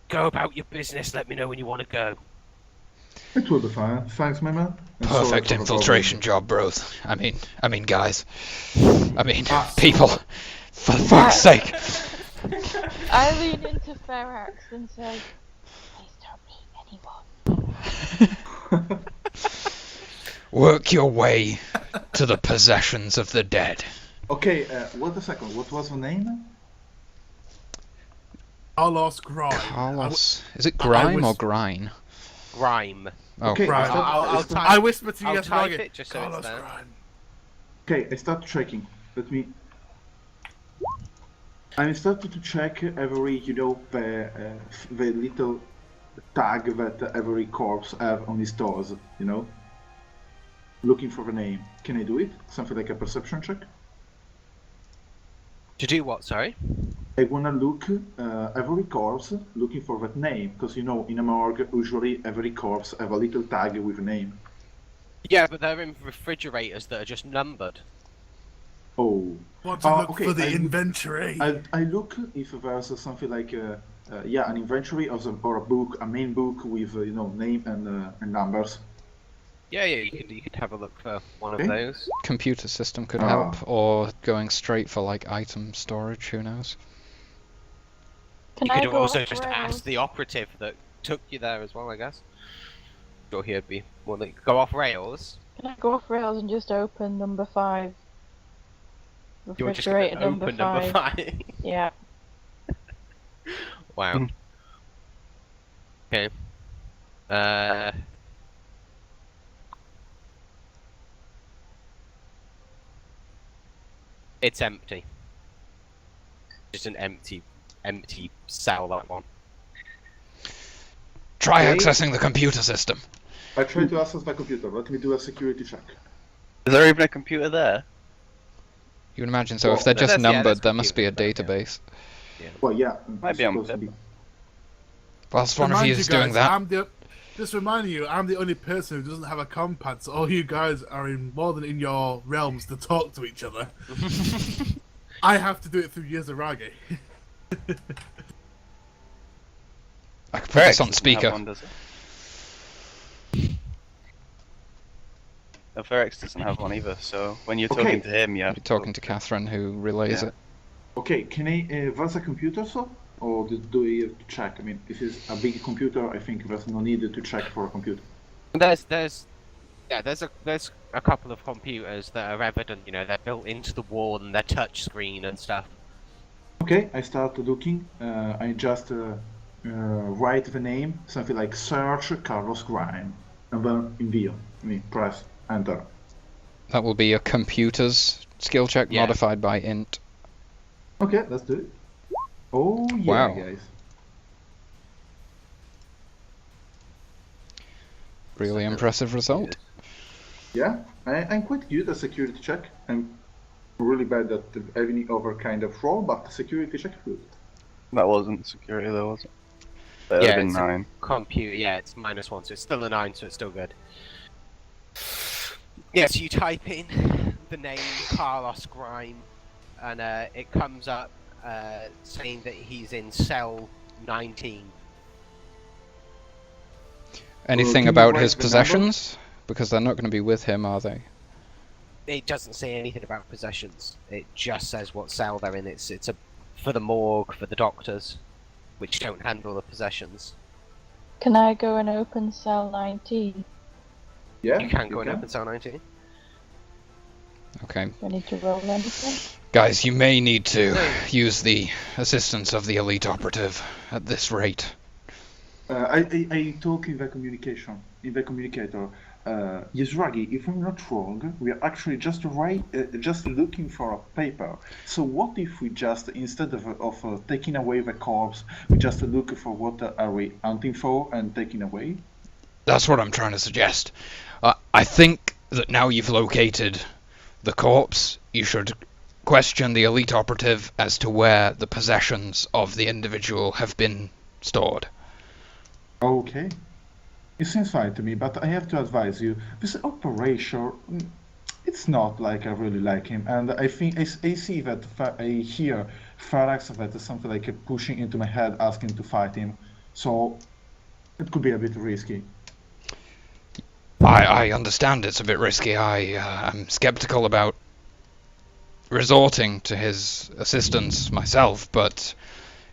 Go about your business, let me know when you want to go. It will be fine. Thanks, my man. And sorry Perfect for the infiltration job, bros. I mean, guys. People. For fuck's sake. I lean into Ferax and say, please don't meet anyone. Work your way to the possessions of the dead. Okay, wait a second. What was the name? Carlos Grime. Carlos. Is it Grime or Grine? Grime. Oh, Okay, Grime. I'll type. I whispered to you I'll type yesterday. it just so Carlos it's there. Grime. Okay, I start checking. Let me. I started to check every, the little tag that every corpse have on his doors, looking for the name. Can I do it? Something like a perception check? To do what, sorry? I wanna look every corpse looking for that name, because in a morgue usually every corpse have a little tag with a name. Yeah, but they're in refrigerators that are just numbered. Oh. Want to look okay, for the inventory. I look if there's something like an inventory or a book, a main book with name and numbers. Yeah, you could have a look for one Okay. of those. computer system could help, or going straight for like item storage. Who knows? Can You I could go also off just rails? ask the operative that took you there as well, I guess. Sure, he'd be more than go off rails. Can I go off rails and just open number 5? You were just going Refrigerator to open number 5. Yeah. Wow. Okay. It's empty. Just an empty cell, that one. Try Okay. accessing the computer system. I try to access my computer. Let me do a security check. Is there even a computer there? You would imagine so. Well, if they're just there's- yeah, numbered, there's there must be a computers there, yeah. database. Well, yeah. Might be on supposed to Pip. be. Whilst one of Remind you is guys, doing that, I'm just reminding you, I'm the only person who doesn't have a compad, so all you guys are in more than in your realms to talk to each other. I have to do it through Yuzuragi. I could put this on Doesn't have speaker. one, does it? No, Ferex doesn't have one either, so when you're Okay. talking to him, you have You're talking to Catherine, who relays Yeah. it. Okay, can I, there's a computer, so? Or do we have to check? I mean, if it's a big computer, I think there's no need to check for a computer. There's a couple of computers that are evident. They're built into the wall and they're touch screen and stuff. Okay, I start looking. I just write the name, something like search Carlos Grime, and then envio. Press enter. That will be a computer's skill check Yeah. modified by int. Okay, let's do it. Oh yeah, Wow. guys. Really impressive result. Yeah, I'm quite good at security check. I'm really bad at any other kind of role, but security check is good. That wasn't security though, was it? That would Yeah, have been it's a- 9. Computer, yeah, it's -1, so it's still a 9, so it's still good. Yeah, so you type in the name Carlos Grime, and it comes up saying that he's in cell 19. Anything can you about write his the number? possessions? Because they're not going to be with him, are they? It doesn't say anything about possessions. It just says what cell they're in. It's for the morgue, for the doctors, which don't handle the possessions. Can I go and open cell 19? Yeah, You can go and open cell 19. Okay. Do I need to roll anything? Guys, you may need to use the assistance of the elite operative at this rate. I talk in the communicator. Yuzuragi, if I'm not wrong, we are actually just looking for a paper. So what if we just, instead of taking away the corpse, we just look for what are we hunting for and taking away? That's what I'm trying to suggest. I think that now you've located the corpse, you should question the elite operative as to where the possessions of the individual have been stored. Okay. It seems fine to me, but I have to advise you, this operation, it's not like I really like him, and I think I see that I hear Ferex that is something like pushing into my head, asking to fight him, so it could be a bit risky. I understand it's a bit risky. I'm skeptical about resorting to his assistance myself, but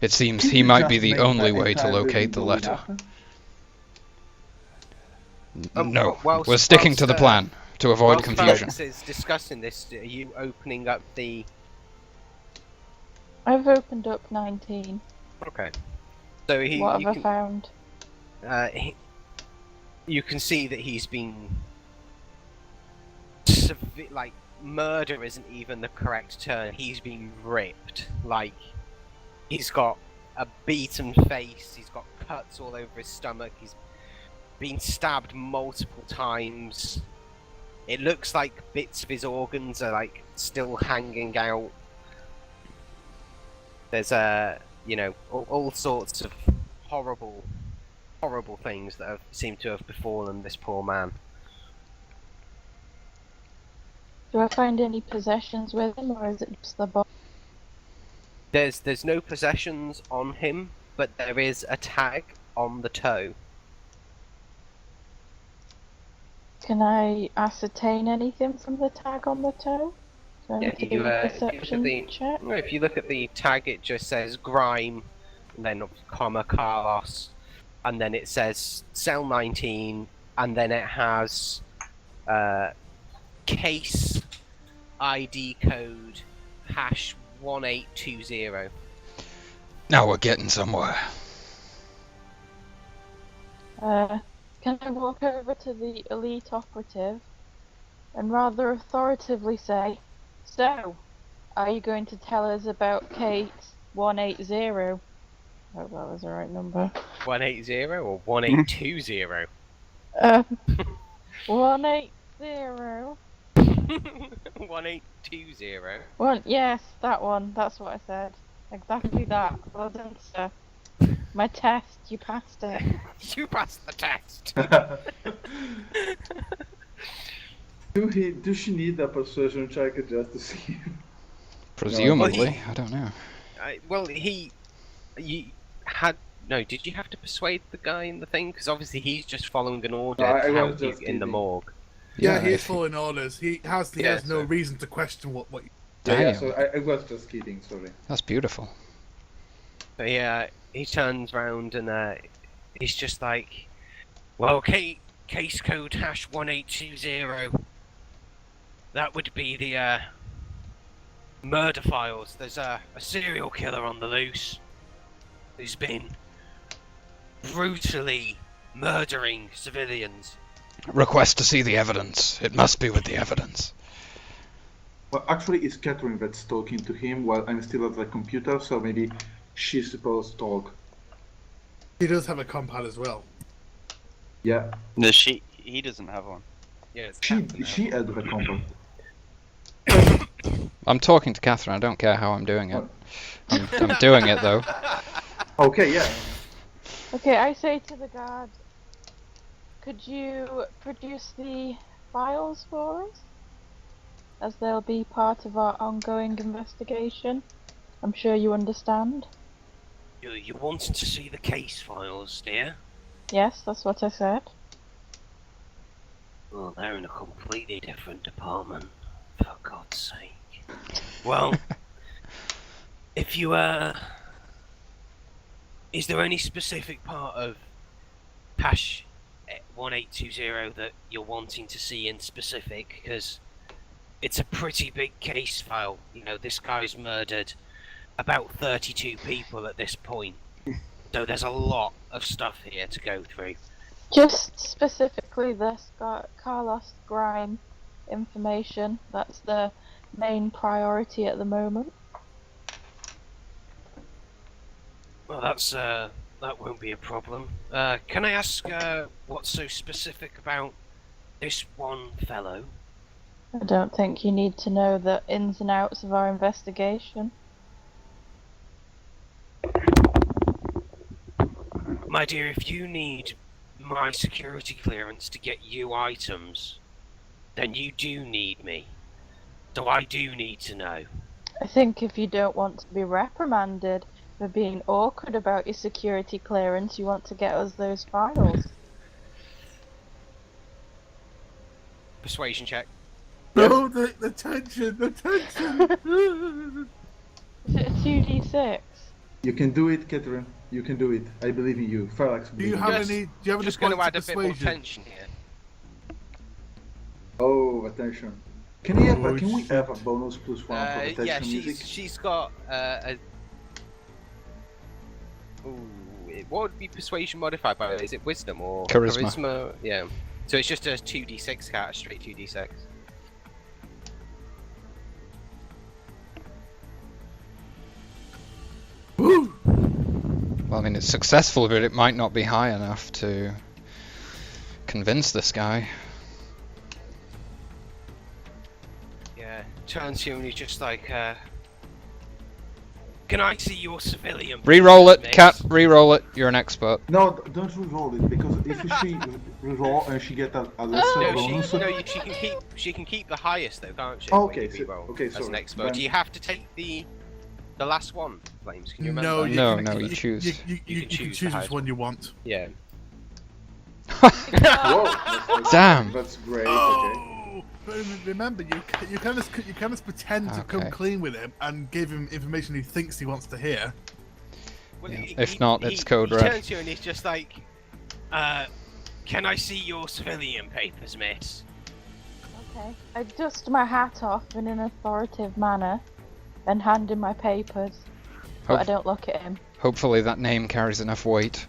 it seems Could he you might just be the make only the way to entire locate the building letter. going up? No, whilst- we're sticking to the whilst, plan to avoid whilst confusion. Felix is discussing this, are you opening up the... I've opened up 19. Okay. So What have I found? you can see that he's been... like, murder isn't even the correct term. He's been ripped. Like, he's got a beaten face, he's got cuts all over his stomach, he's been stabbed multiple times. It looks like bits of his organs are, like, still hanging out. There's you know, all sorts of horrible things that seem to have befallen this poor man. Do I find any possessions with him, or is it just the body? There's no possessions on him, but there is a tag on the toe. Can I ascertain anything from the tag on the toe? Do I Yeah, need to do a perception check? If you look at the tag, it just says Grime, and then comma Carlos, and then it says cell 19, and then it has case ID code #1820. Now we're getting somewhere. Can I walk over to the elite operative and rather authoritatively say, "So, are you going to tell us about case 180? I hope that was the right number. 180 or 1820? 180. 1820. Yes, that one. That's what I said. Exactly that. Well done, sir. My test, you passed it. You passed the test. Does she need a persuasion check just to see? Presumably, I don't know. Did you have to persuade the guy in the thing? Because obviously he's just following an order I was just in the kidding. morgue. Yeah, he is following orders. He has no so- reason to question what. Yeah, Damn. so I was just kidding, sorry. That's beautiful. So he turns round and he's just like, well, case code #1820. That would be the murder files. There's a serial killer on the loose who's been brutally murdering civilians. Request to see the evidence. It must be with the evidence. Well, actually, it's Catherine that's talking to him while I'm still at the computer, so maybe she's supposed to talk. He does have a compad as well. Yeah, No, he doesn't have one. Yeah, it's she Catherine now. added the combat. I'm talking to Catherine. I don't care how I'm doing it. I'm doing it though. Okay, yeah. Okay, I say to the guard, could you produce the files for us? As they'll be part of our ongoing investigation. I'm sure you understand. You wanting to see the case files, dear? Yes, that's what I said. Well, they're in a completely different department, for God's sake. Well, if you, is there any specific part of hash 1820 that you're wanting to see in specific? Because it's a pretty big case file. You know, this guy's murdered about 32 people at this point. So there's a lot of stuff here to go through. Just specifically this Carlos Grime information. That's the main priority at the moment. Well, that won't be a problem. Can I ask what's so specific about this one fellow? I don't think you need to know the ins and outs of our investigation. My dear, if you need my security clearance to get you items, then you do need me. So I do need to know. I think if you don't want to be reprimanded for being awkward about your security clearance, you want to get us those files. Persuasion check. No, the tension. Is it a 2d6? You can do it, Catherine. You can do it. I believe in you. Farax, Do you believe in have you. any? Do you have any Just going to points add of a bit more persuasion? tension here. attention. Can we have a bonus +1 for attention yeah, music? she's got a. Ooh, what would be persuasion modified by? Is it wisdom or Charisma? Yeah. So it's just a 2d6 cat, a straight 2d6. Woo! Well, I mean, it's successful, but it might not be high enough to convince this guy. Yeah, turns to you and he's just like, can I see your civilian? Reroll it, miss?" Cat. Reroll it. You're an expert. No, don't re-roll it, because if she re-roll and she get a lesser No, bonus... she can keep the highest though, can't she? Oh, when you okay, so- reroll okay, as an sorry. expert. Then- Do you have to take the last one, Flames? Can you remember? No, No, you choose. You can choose the which one you want. Yeah. Whoa, Damn. That's great, okay. Oh, but remember, you can just pretend to come Okay. clean with him and give him information he thinks he wants to hear. Well, Yeah. If not, it's code he red. turns to you and he's just like, can I see your civilian papers, miss? Okay. I dust my hat off in an authoritative manner and hand him my papers. But Hope- I don't look at him. Hopefully that name carries enough weight.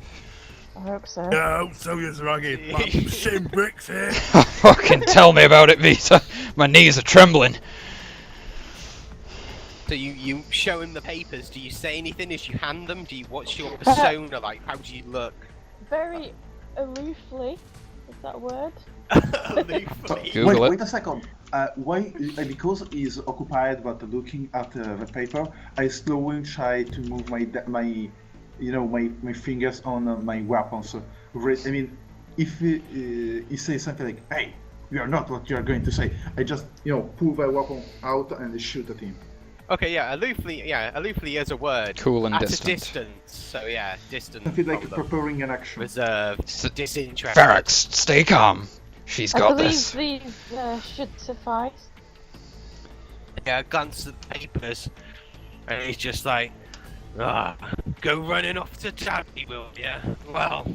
I hope so. No, so yes, Raggy. I'm shitting bricks here. Fucking tell me about it, Vita. My knees are trembling. So you show him the papers. Do you say anything as you hand them? What's your persona like? How do you look? Very aloofly. Is that a word? Aloofly. Google it. Wait a second. Why? Because he's occupied but looking at the paper, I slowly try to move my fingers on my weapons. I mean, if he says something like, "Hey, you are not what you are going to say," I just pull my weapon out and shoot at him. Okay, yeah, aloofly is a word. Cool and at distant. a distance. So yeah, distant. I feel like from them. preparing an action. Reserved, disinterested. Ferrex, stay calm. She's I got believe this. these should suffice. Yeah, glance at the papers, and he's just like, go running off to Tabby, will ya? Well,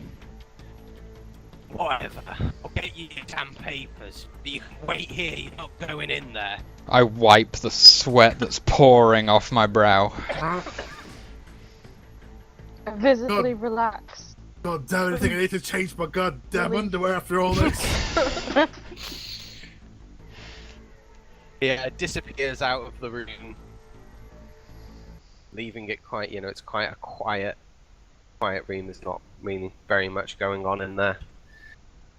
whatever. I'll get you your damn papers, but you can wait here. You're not going in there. I wipe the sweat that's pouring off my brow. I visibly relax. God damn it, I think I need to change my goddamn underwear after all this. Yeah, it disappears out of the room, leaving it quite. It's quite a quiet room. There's not really very much going on in there.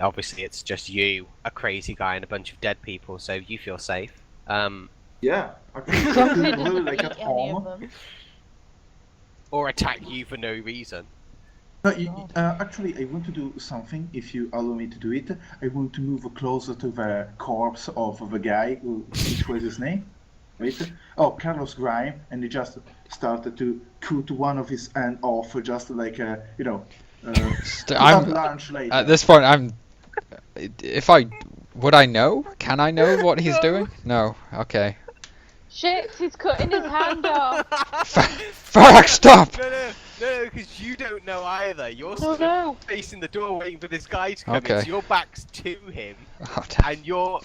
Obviously, it's just you, a crazy guy, and a bunch of dead people, so you feel safe. Yeah, actually, I Don't feel didn't really like eat at any of home. them. Or attack you for no reason. No, actually, I want to do something, if you allow me to do it. I want to move closer to the corpse of the guy, which was his name? Wait. Oh, Carlos Grime, and he just started to cut one of his hand off, just like, I'm lunch later. at this point. Would I know? Can I know what he's doing? No. Okay. Shit, he's cutting his hand off. Ferrex, stop! No, because you don't know either. You're Oh stood no. facing the door waiting for this guy to come in, Okay. so your back's to him, Oh, damn. and you're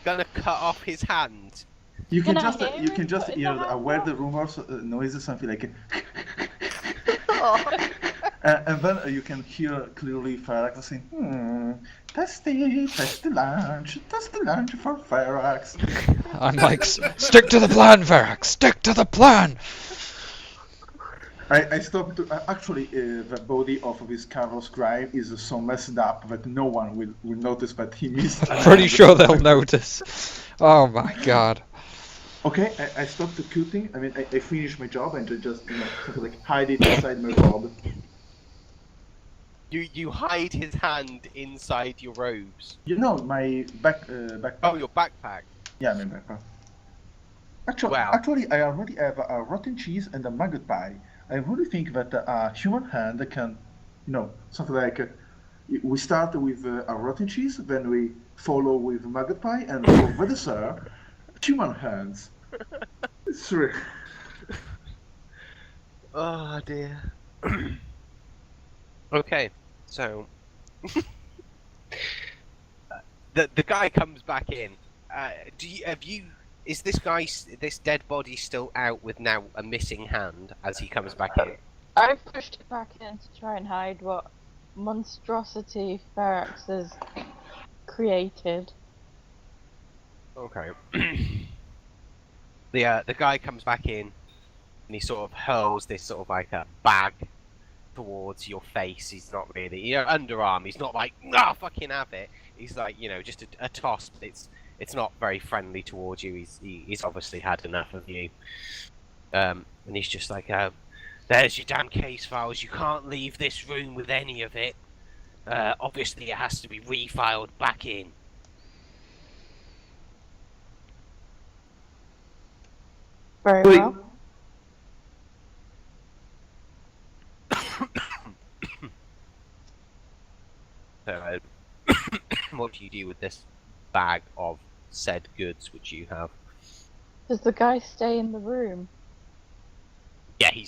gonna cut off his hand. You can Can I just, hear him putting the hand where off? the rumors noises, something like, and then you can hear clearly Ferrex saying, that's the lunch for Ferrex. I'm like, stick to the plan, Ferrex. Stick to the plan. I stopped to, actually, the body of this Carlos Grime is so messed up that no one will notice that he missed. I'm pretty sure they'll notice. Oh my god. Okay, I stopped the cutting. I mean, I finished my job and just something like hide it inside my robe. You hide his hand inside your robes. My backpack. Oh, your backpack. Yeah, my backpack. Wow. Actually, I already have a rotten cheese and a maggot pie. I really think that a human hand can, something like we start with a rotten cheese, then we follow with maggot pie, and for the dessert, human hands. It's true. Oh dear. Okay, so the guy comes back in, Is this guy, this dead body, still out with now a missing hand as he comes back in? I pushed it back in to try and hide what monstrosity Ferax has created. Okay. The guy comes back in, and he sort of hurls this sort of like a bag towards your face. He's not really, underarm. He's not like, fucking have it. He's like, just a toss. But it's not very friendly towards you. He's obviously had enough of you. And he's just like, there's your damn case files. You can't leave this room with any of it. Obviously, it has to be refiled back in. Very well. So, what do you do with this bag of said goods which you have? Does the guy stay in the room? Yeah, he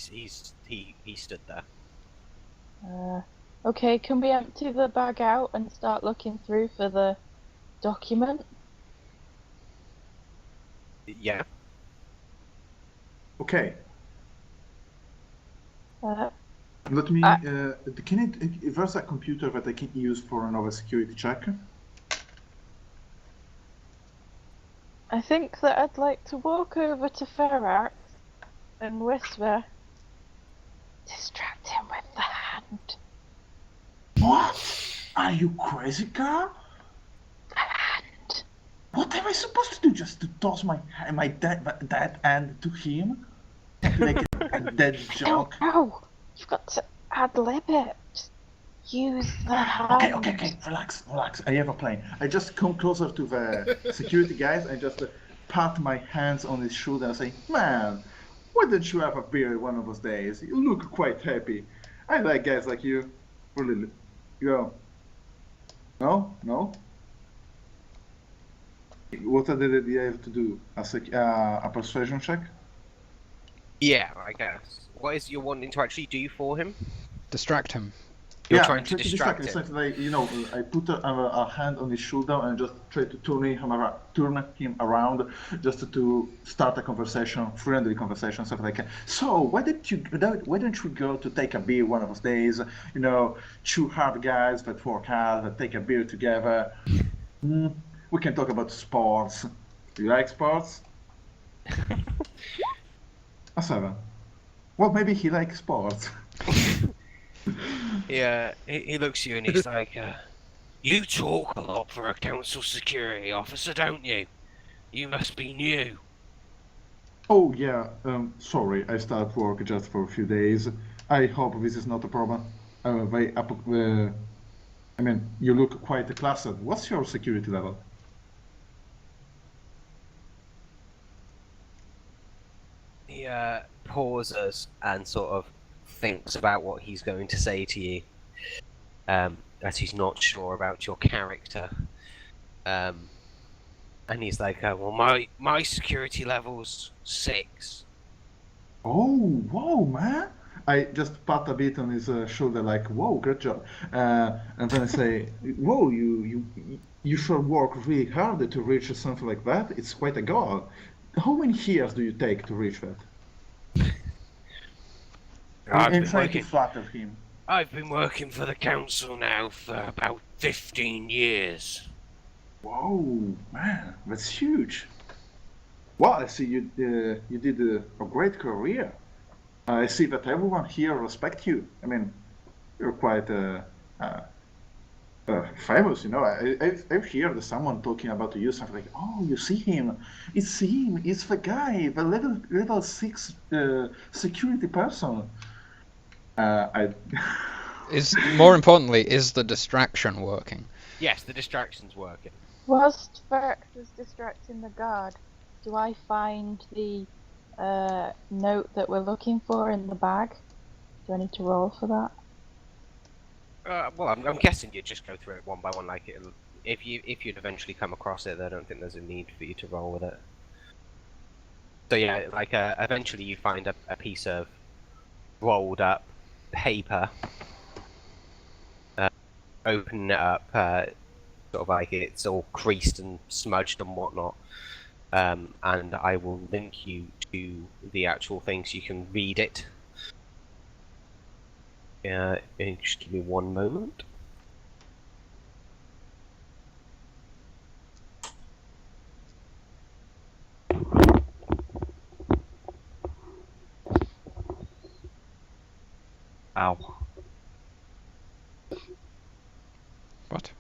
stood there. Okay, can we empty the bag out and start looking through for the document? Yeah. Okay. Let me. There's a computer that I can use for another security check. I think that I'd like to walk over to Ferax and whisper, distract him with the hand. What? Are you crazy, girl? The hand. What am I supposed to do? Just to toss my dead hand to him? Like a dead joke? No, you've got to ad-lib it. Use the hand. Okay, relax. I have a plan. I just come closer to the security guys and just pat my hands on his shoulder and say, man, why don't you have a beer one of those days? You look quite happy. I like guys like you. Really. You go. No? What did I have to do? A persuasion check? Yeah, I guess. What is you're wanting to actually do for him? Distract him. You're trying to distract him. It's like, I put a hand on his shoulder and just try to turn him around, just to start a conversation, friendly conversation, something like. So why don't we go to take a beer one of those days? Two hard guys that work hard, that take a beer together. We can talk about sports. Do you like sports? A 7. Well, maybe he likes sports. Yeah, he looks at you and he's like, you talk a lot for a council security officer, don't you? You must be new. Oh, yeah, sorry, I started work just for a few days. I hope this is not a problem. You look quite classy. What's your security level? He pauses and sort of thinks about what he's going to say to you, as he's not sure about your character, and he's like, well, my security level's 6. Oh, whoa, man! I just pat a bit on his shoulder, like, whoa, good job, and then I say, whoa, you should work really hard to reach something like that. It's quite a goal. How many years do you take to reach that? And try to flatter him. I've been working for the council now for about 15 years. Whoa, man, that's huge. Well, I see you did a great career. I see that everyone here respects you. I mean, you're quite famous, I've heard someone talking about you, something like, oh, you see him. It's the guy, the level 6 security person. More importantly, is the distraction working? Yes, the distraction's working. Whilst Ferax is distracting the guard, do I find the note that we're looking for in the bag? Do I need to roll for that? Well, I'm guessing you'd just go through it one by one, like if you'd eventually come across it, I don't think there's a need for you to roll with it. So yeah, like eventually you find a piece of rolled up paper. Open it up. sort of like it's all creased and smudged and whatnot. And I will link you to the actual thing so you can read it. Just give me one moment. Ow. What?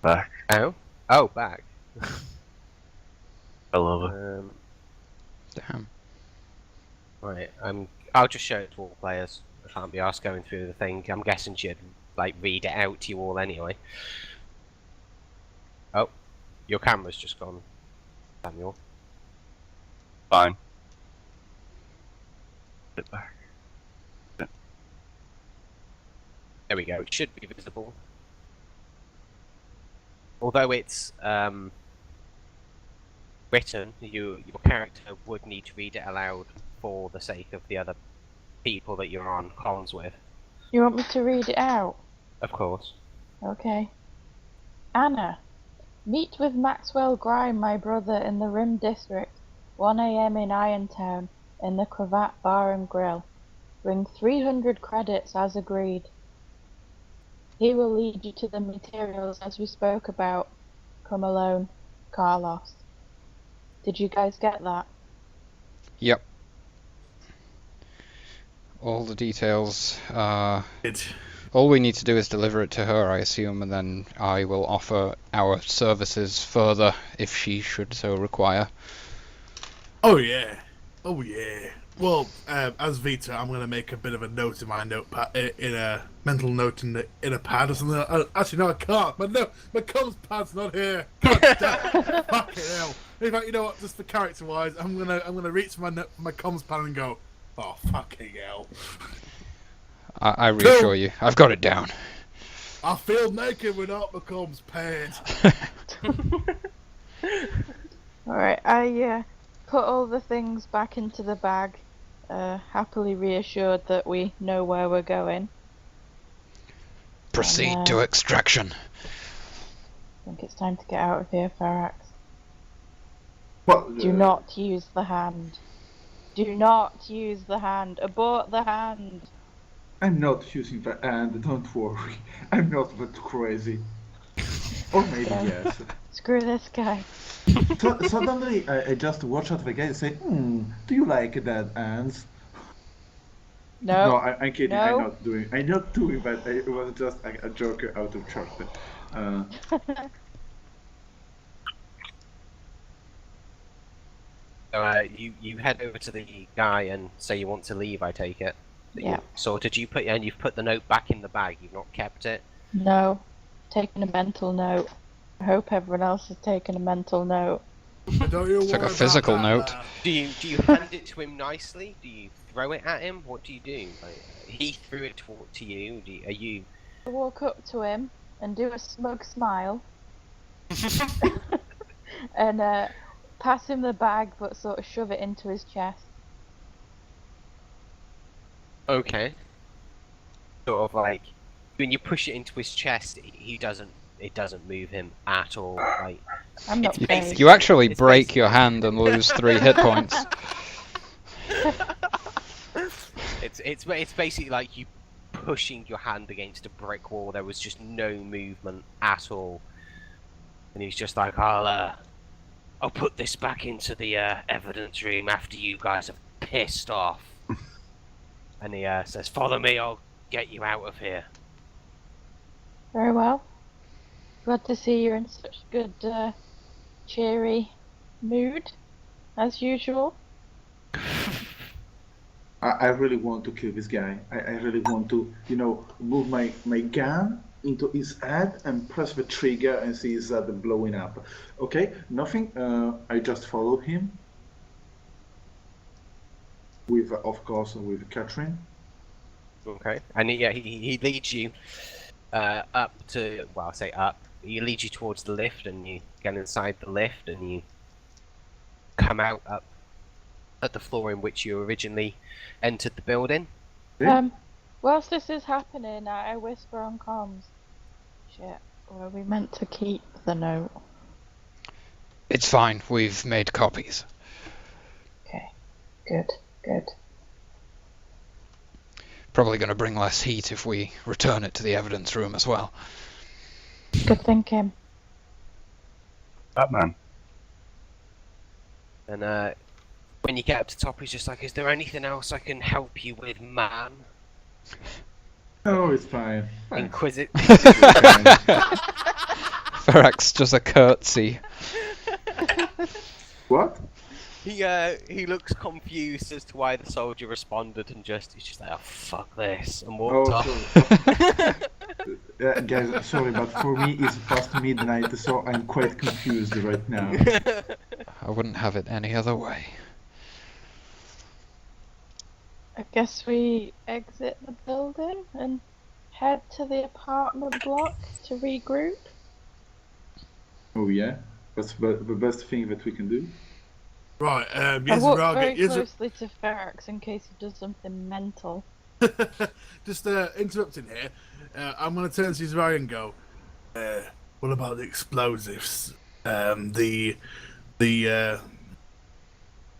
Back. Oh? Oh, back. I love it. Damn. Right, I'll just show it to all players. I can't be asked going through the thing. I'm guessing she'd like read it out to you all anyway. Oh, your camera's just gone, Samuel. Fine. Sit back. There we go. It should be visible. Although it's written, your character would need to read it aloud for the sake of the other people that you're on comms with. You want me to read it out? Of course. Okay. Anna, meet with Maxwell Grime, my brother, in the Rim District, 1 AM in Irontown, in the Cravat Bar and Grill. Bring 300 credits as agreed. He will lead you to the materials as we spoke about. Come alone, Carlos. Did you guys get that? Yep. All the details. All we need to do is deliver it to her, I assume, and then I will offer our services further if she should so require. Oh yeah. Oh yeah. Well, as Vita, I'm going to make a bit of a note in my notepad, in a mental note in a pad or something. Actually, no, I can't. My comms pad's not here. God damn. Fucking hell. In fact, you know what? Just for character-wise, I'm gonna reach for my comms pad and go, oh fucking hell. I reassure you, I've got it down. I feel naked without my comms pad. Alright, I put all the things back into the bag, happily reassured that we know where we're going. Proceed And, to extraction. I think it's time to get out of here, Farax. Well, Do not use the hand. Do not use the hand. Abort the hand. I'm not using the hand, don't worry. I'm not that crazy. Or maybe yes. Screw this guy. So, suddenly I just watch out the guy and say, do you like dead ants? No. No, I'm kidding. No. I'm not doing that. It was just a joke out of character. So you head over to the guy and say you want to leave. I take it. Yeah. Sorted. You've put the note back in the bag. You've not kept it. No. Taking a mental note. I hope everyone else has taken a mental note. Don't you It's like a worry physical about that, note. Do you hand it to him nicely? Do you throw it at him? What do you do? Like, he threw it to you. Are you? I walk up to him and do a smug smile. And pass him the bag, but sort of shove it into his chest. Okay. Sort of like when you push it into his chest, it doesn't move him at all. Like I'm not It's paid. basic- You actually It's break basic- your hand and lose 3 hit points. it's basically like you pushing your hand against a brick wall. There was just no movement at all, and he's just like, I'll put this back into the evidence room after you guys have pissed off. And he says, follow me, I'll get you out of here. Very well. Glad to see you're in such good, cheery mood, as usual. I really want to kill this guy. I really want to, move my gun into his head and press the trigger and see his head blowing up. Okay, nothing. I just follow him. With, of course, with Catherine. Okay. And he leads you up to, well, I say up. He leads you towards the lift, and you get inside the lift, and you come out up at the floor in which you originally entered the building. Yeah. Whilst this is happening, I whisper on comms. Shit, Were we meant to keep the note? It's fine, we've made copies. Okay, good, good. Probably going to bring less heat if we return it to the evidence room as well. Good thinking. Batman. And when you get up to top, he's just like, "Is there anything else I can help you with, man?" Oh, it's fine. Inquisitive. Ferex just a curtsy. What? He looks confused as to why the soldier responded, and he's just like, "Oh, fuck this," and Oh, walked off. Guys, sorry, but for me it's past midnight, so I'm quite confused right now. I wouldn't have it any other way. I guess we exit the building and head to the apartment block to regroup. Oh yeah? That's the best thing that we can do? Right, I yes, walk Raga, very yes, closely to Ferex in case he does something mental. just interrupting here. I'm going to turn to Israel and go, what about the explosives? Hang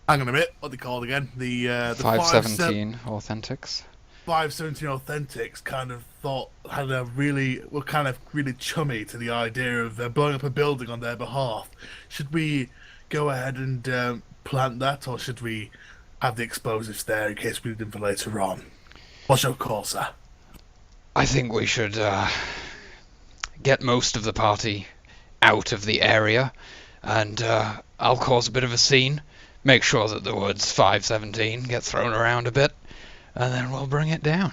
on a minute, what are they called again? The 517 Authentics. 517 Authentics kind of were kind of really chummy to the idea of blowing up a building on their behalf. Should we go ahead and plant that, or should we have the explosives there in case we need them for later on? What's your call, sir? I think we should get most of the party out of the area, and I'll cause a bit of a scene, make sure that the words 517 get thrown around a bit, and then we'll bring it down.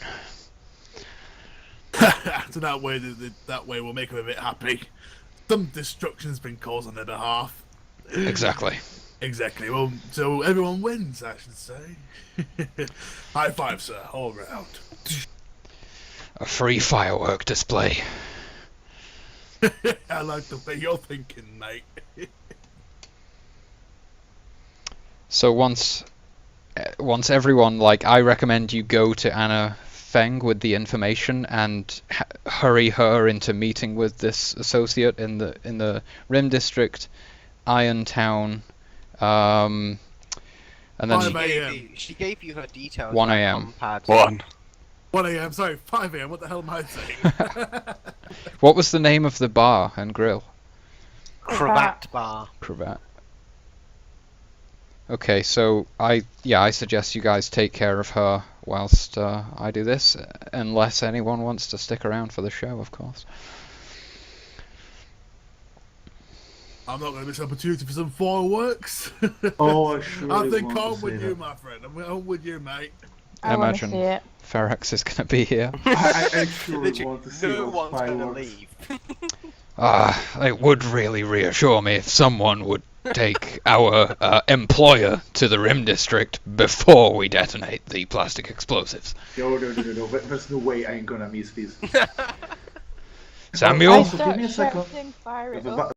So that way we'll make them a bit happy. Some destruction's been caused on their behalf. Exactly. Exactly. Well, so everyone wins, I should say. High five, sir, all round. A free firework display. I like the way you're thinking, mate. So once everyone, I recommend you go to Anna Feng with the information and hurry her into meeting with this associate in the Rim District, Irontown, and then she gave you her details. 1 a.m. 1 a.m. Sorry, 5 a.m. What the hell am I saying? What was the name of the bar and grill? Cravat Bar. Cravat. Okay, so I suggest you guys take care of her whilst I do this, unless anyone wants to stick around for the show, of course. I'm not going to miss opportunity for some fireworks. Oh, I surely I think want to I'm say with you, that. my friend. I'm with you, mate. I I want to imagine see it. Ferex is going to be here. I actually want to see No those one's gonna fireworks. leave. It would really reassure me if someone would take our employer to the Rim District before we detonate the plastic explosives. No. There's no way I ain't gonna miss this. Samuel? Also, give me a Start second. shouting, fire it The up.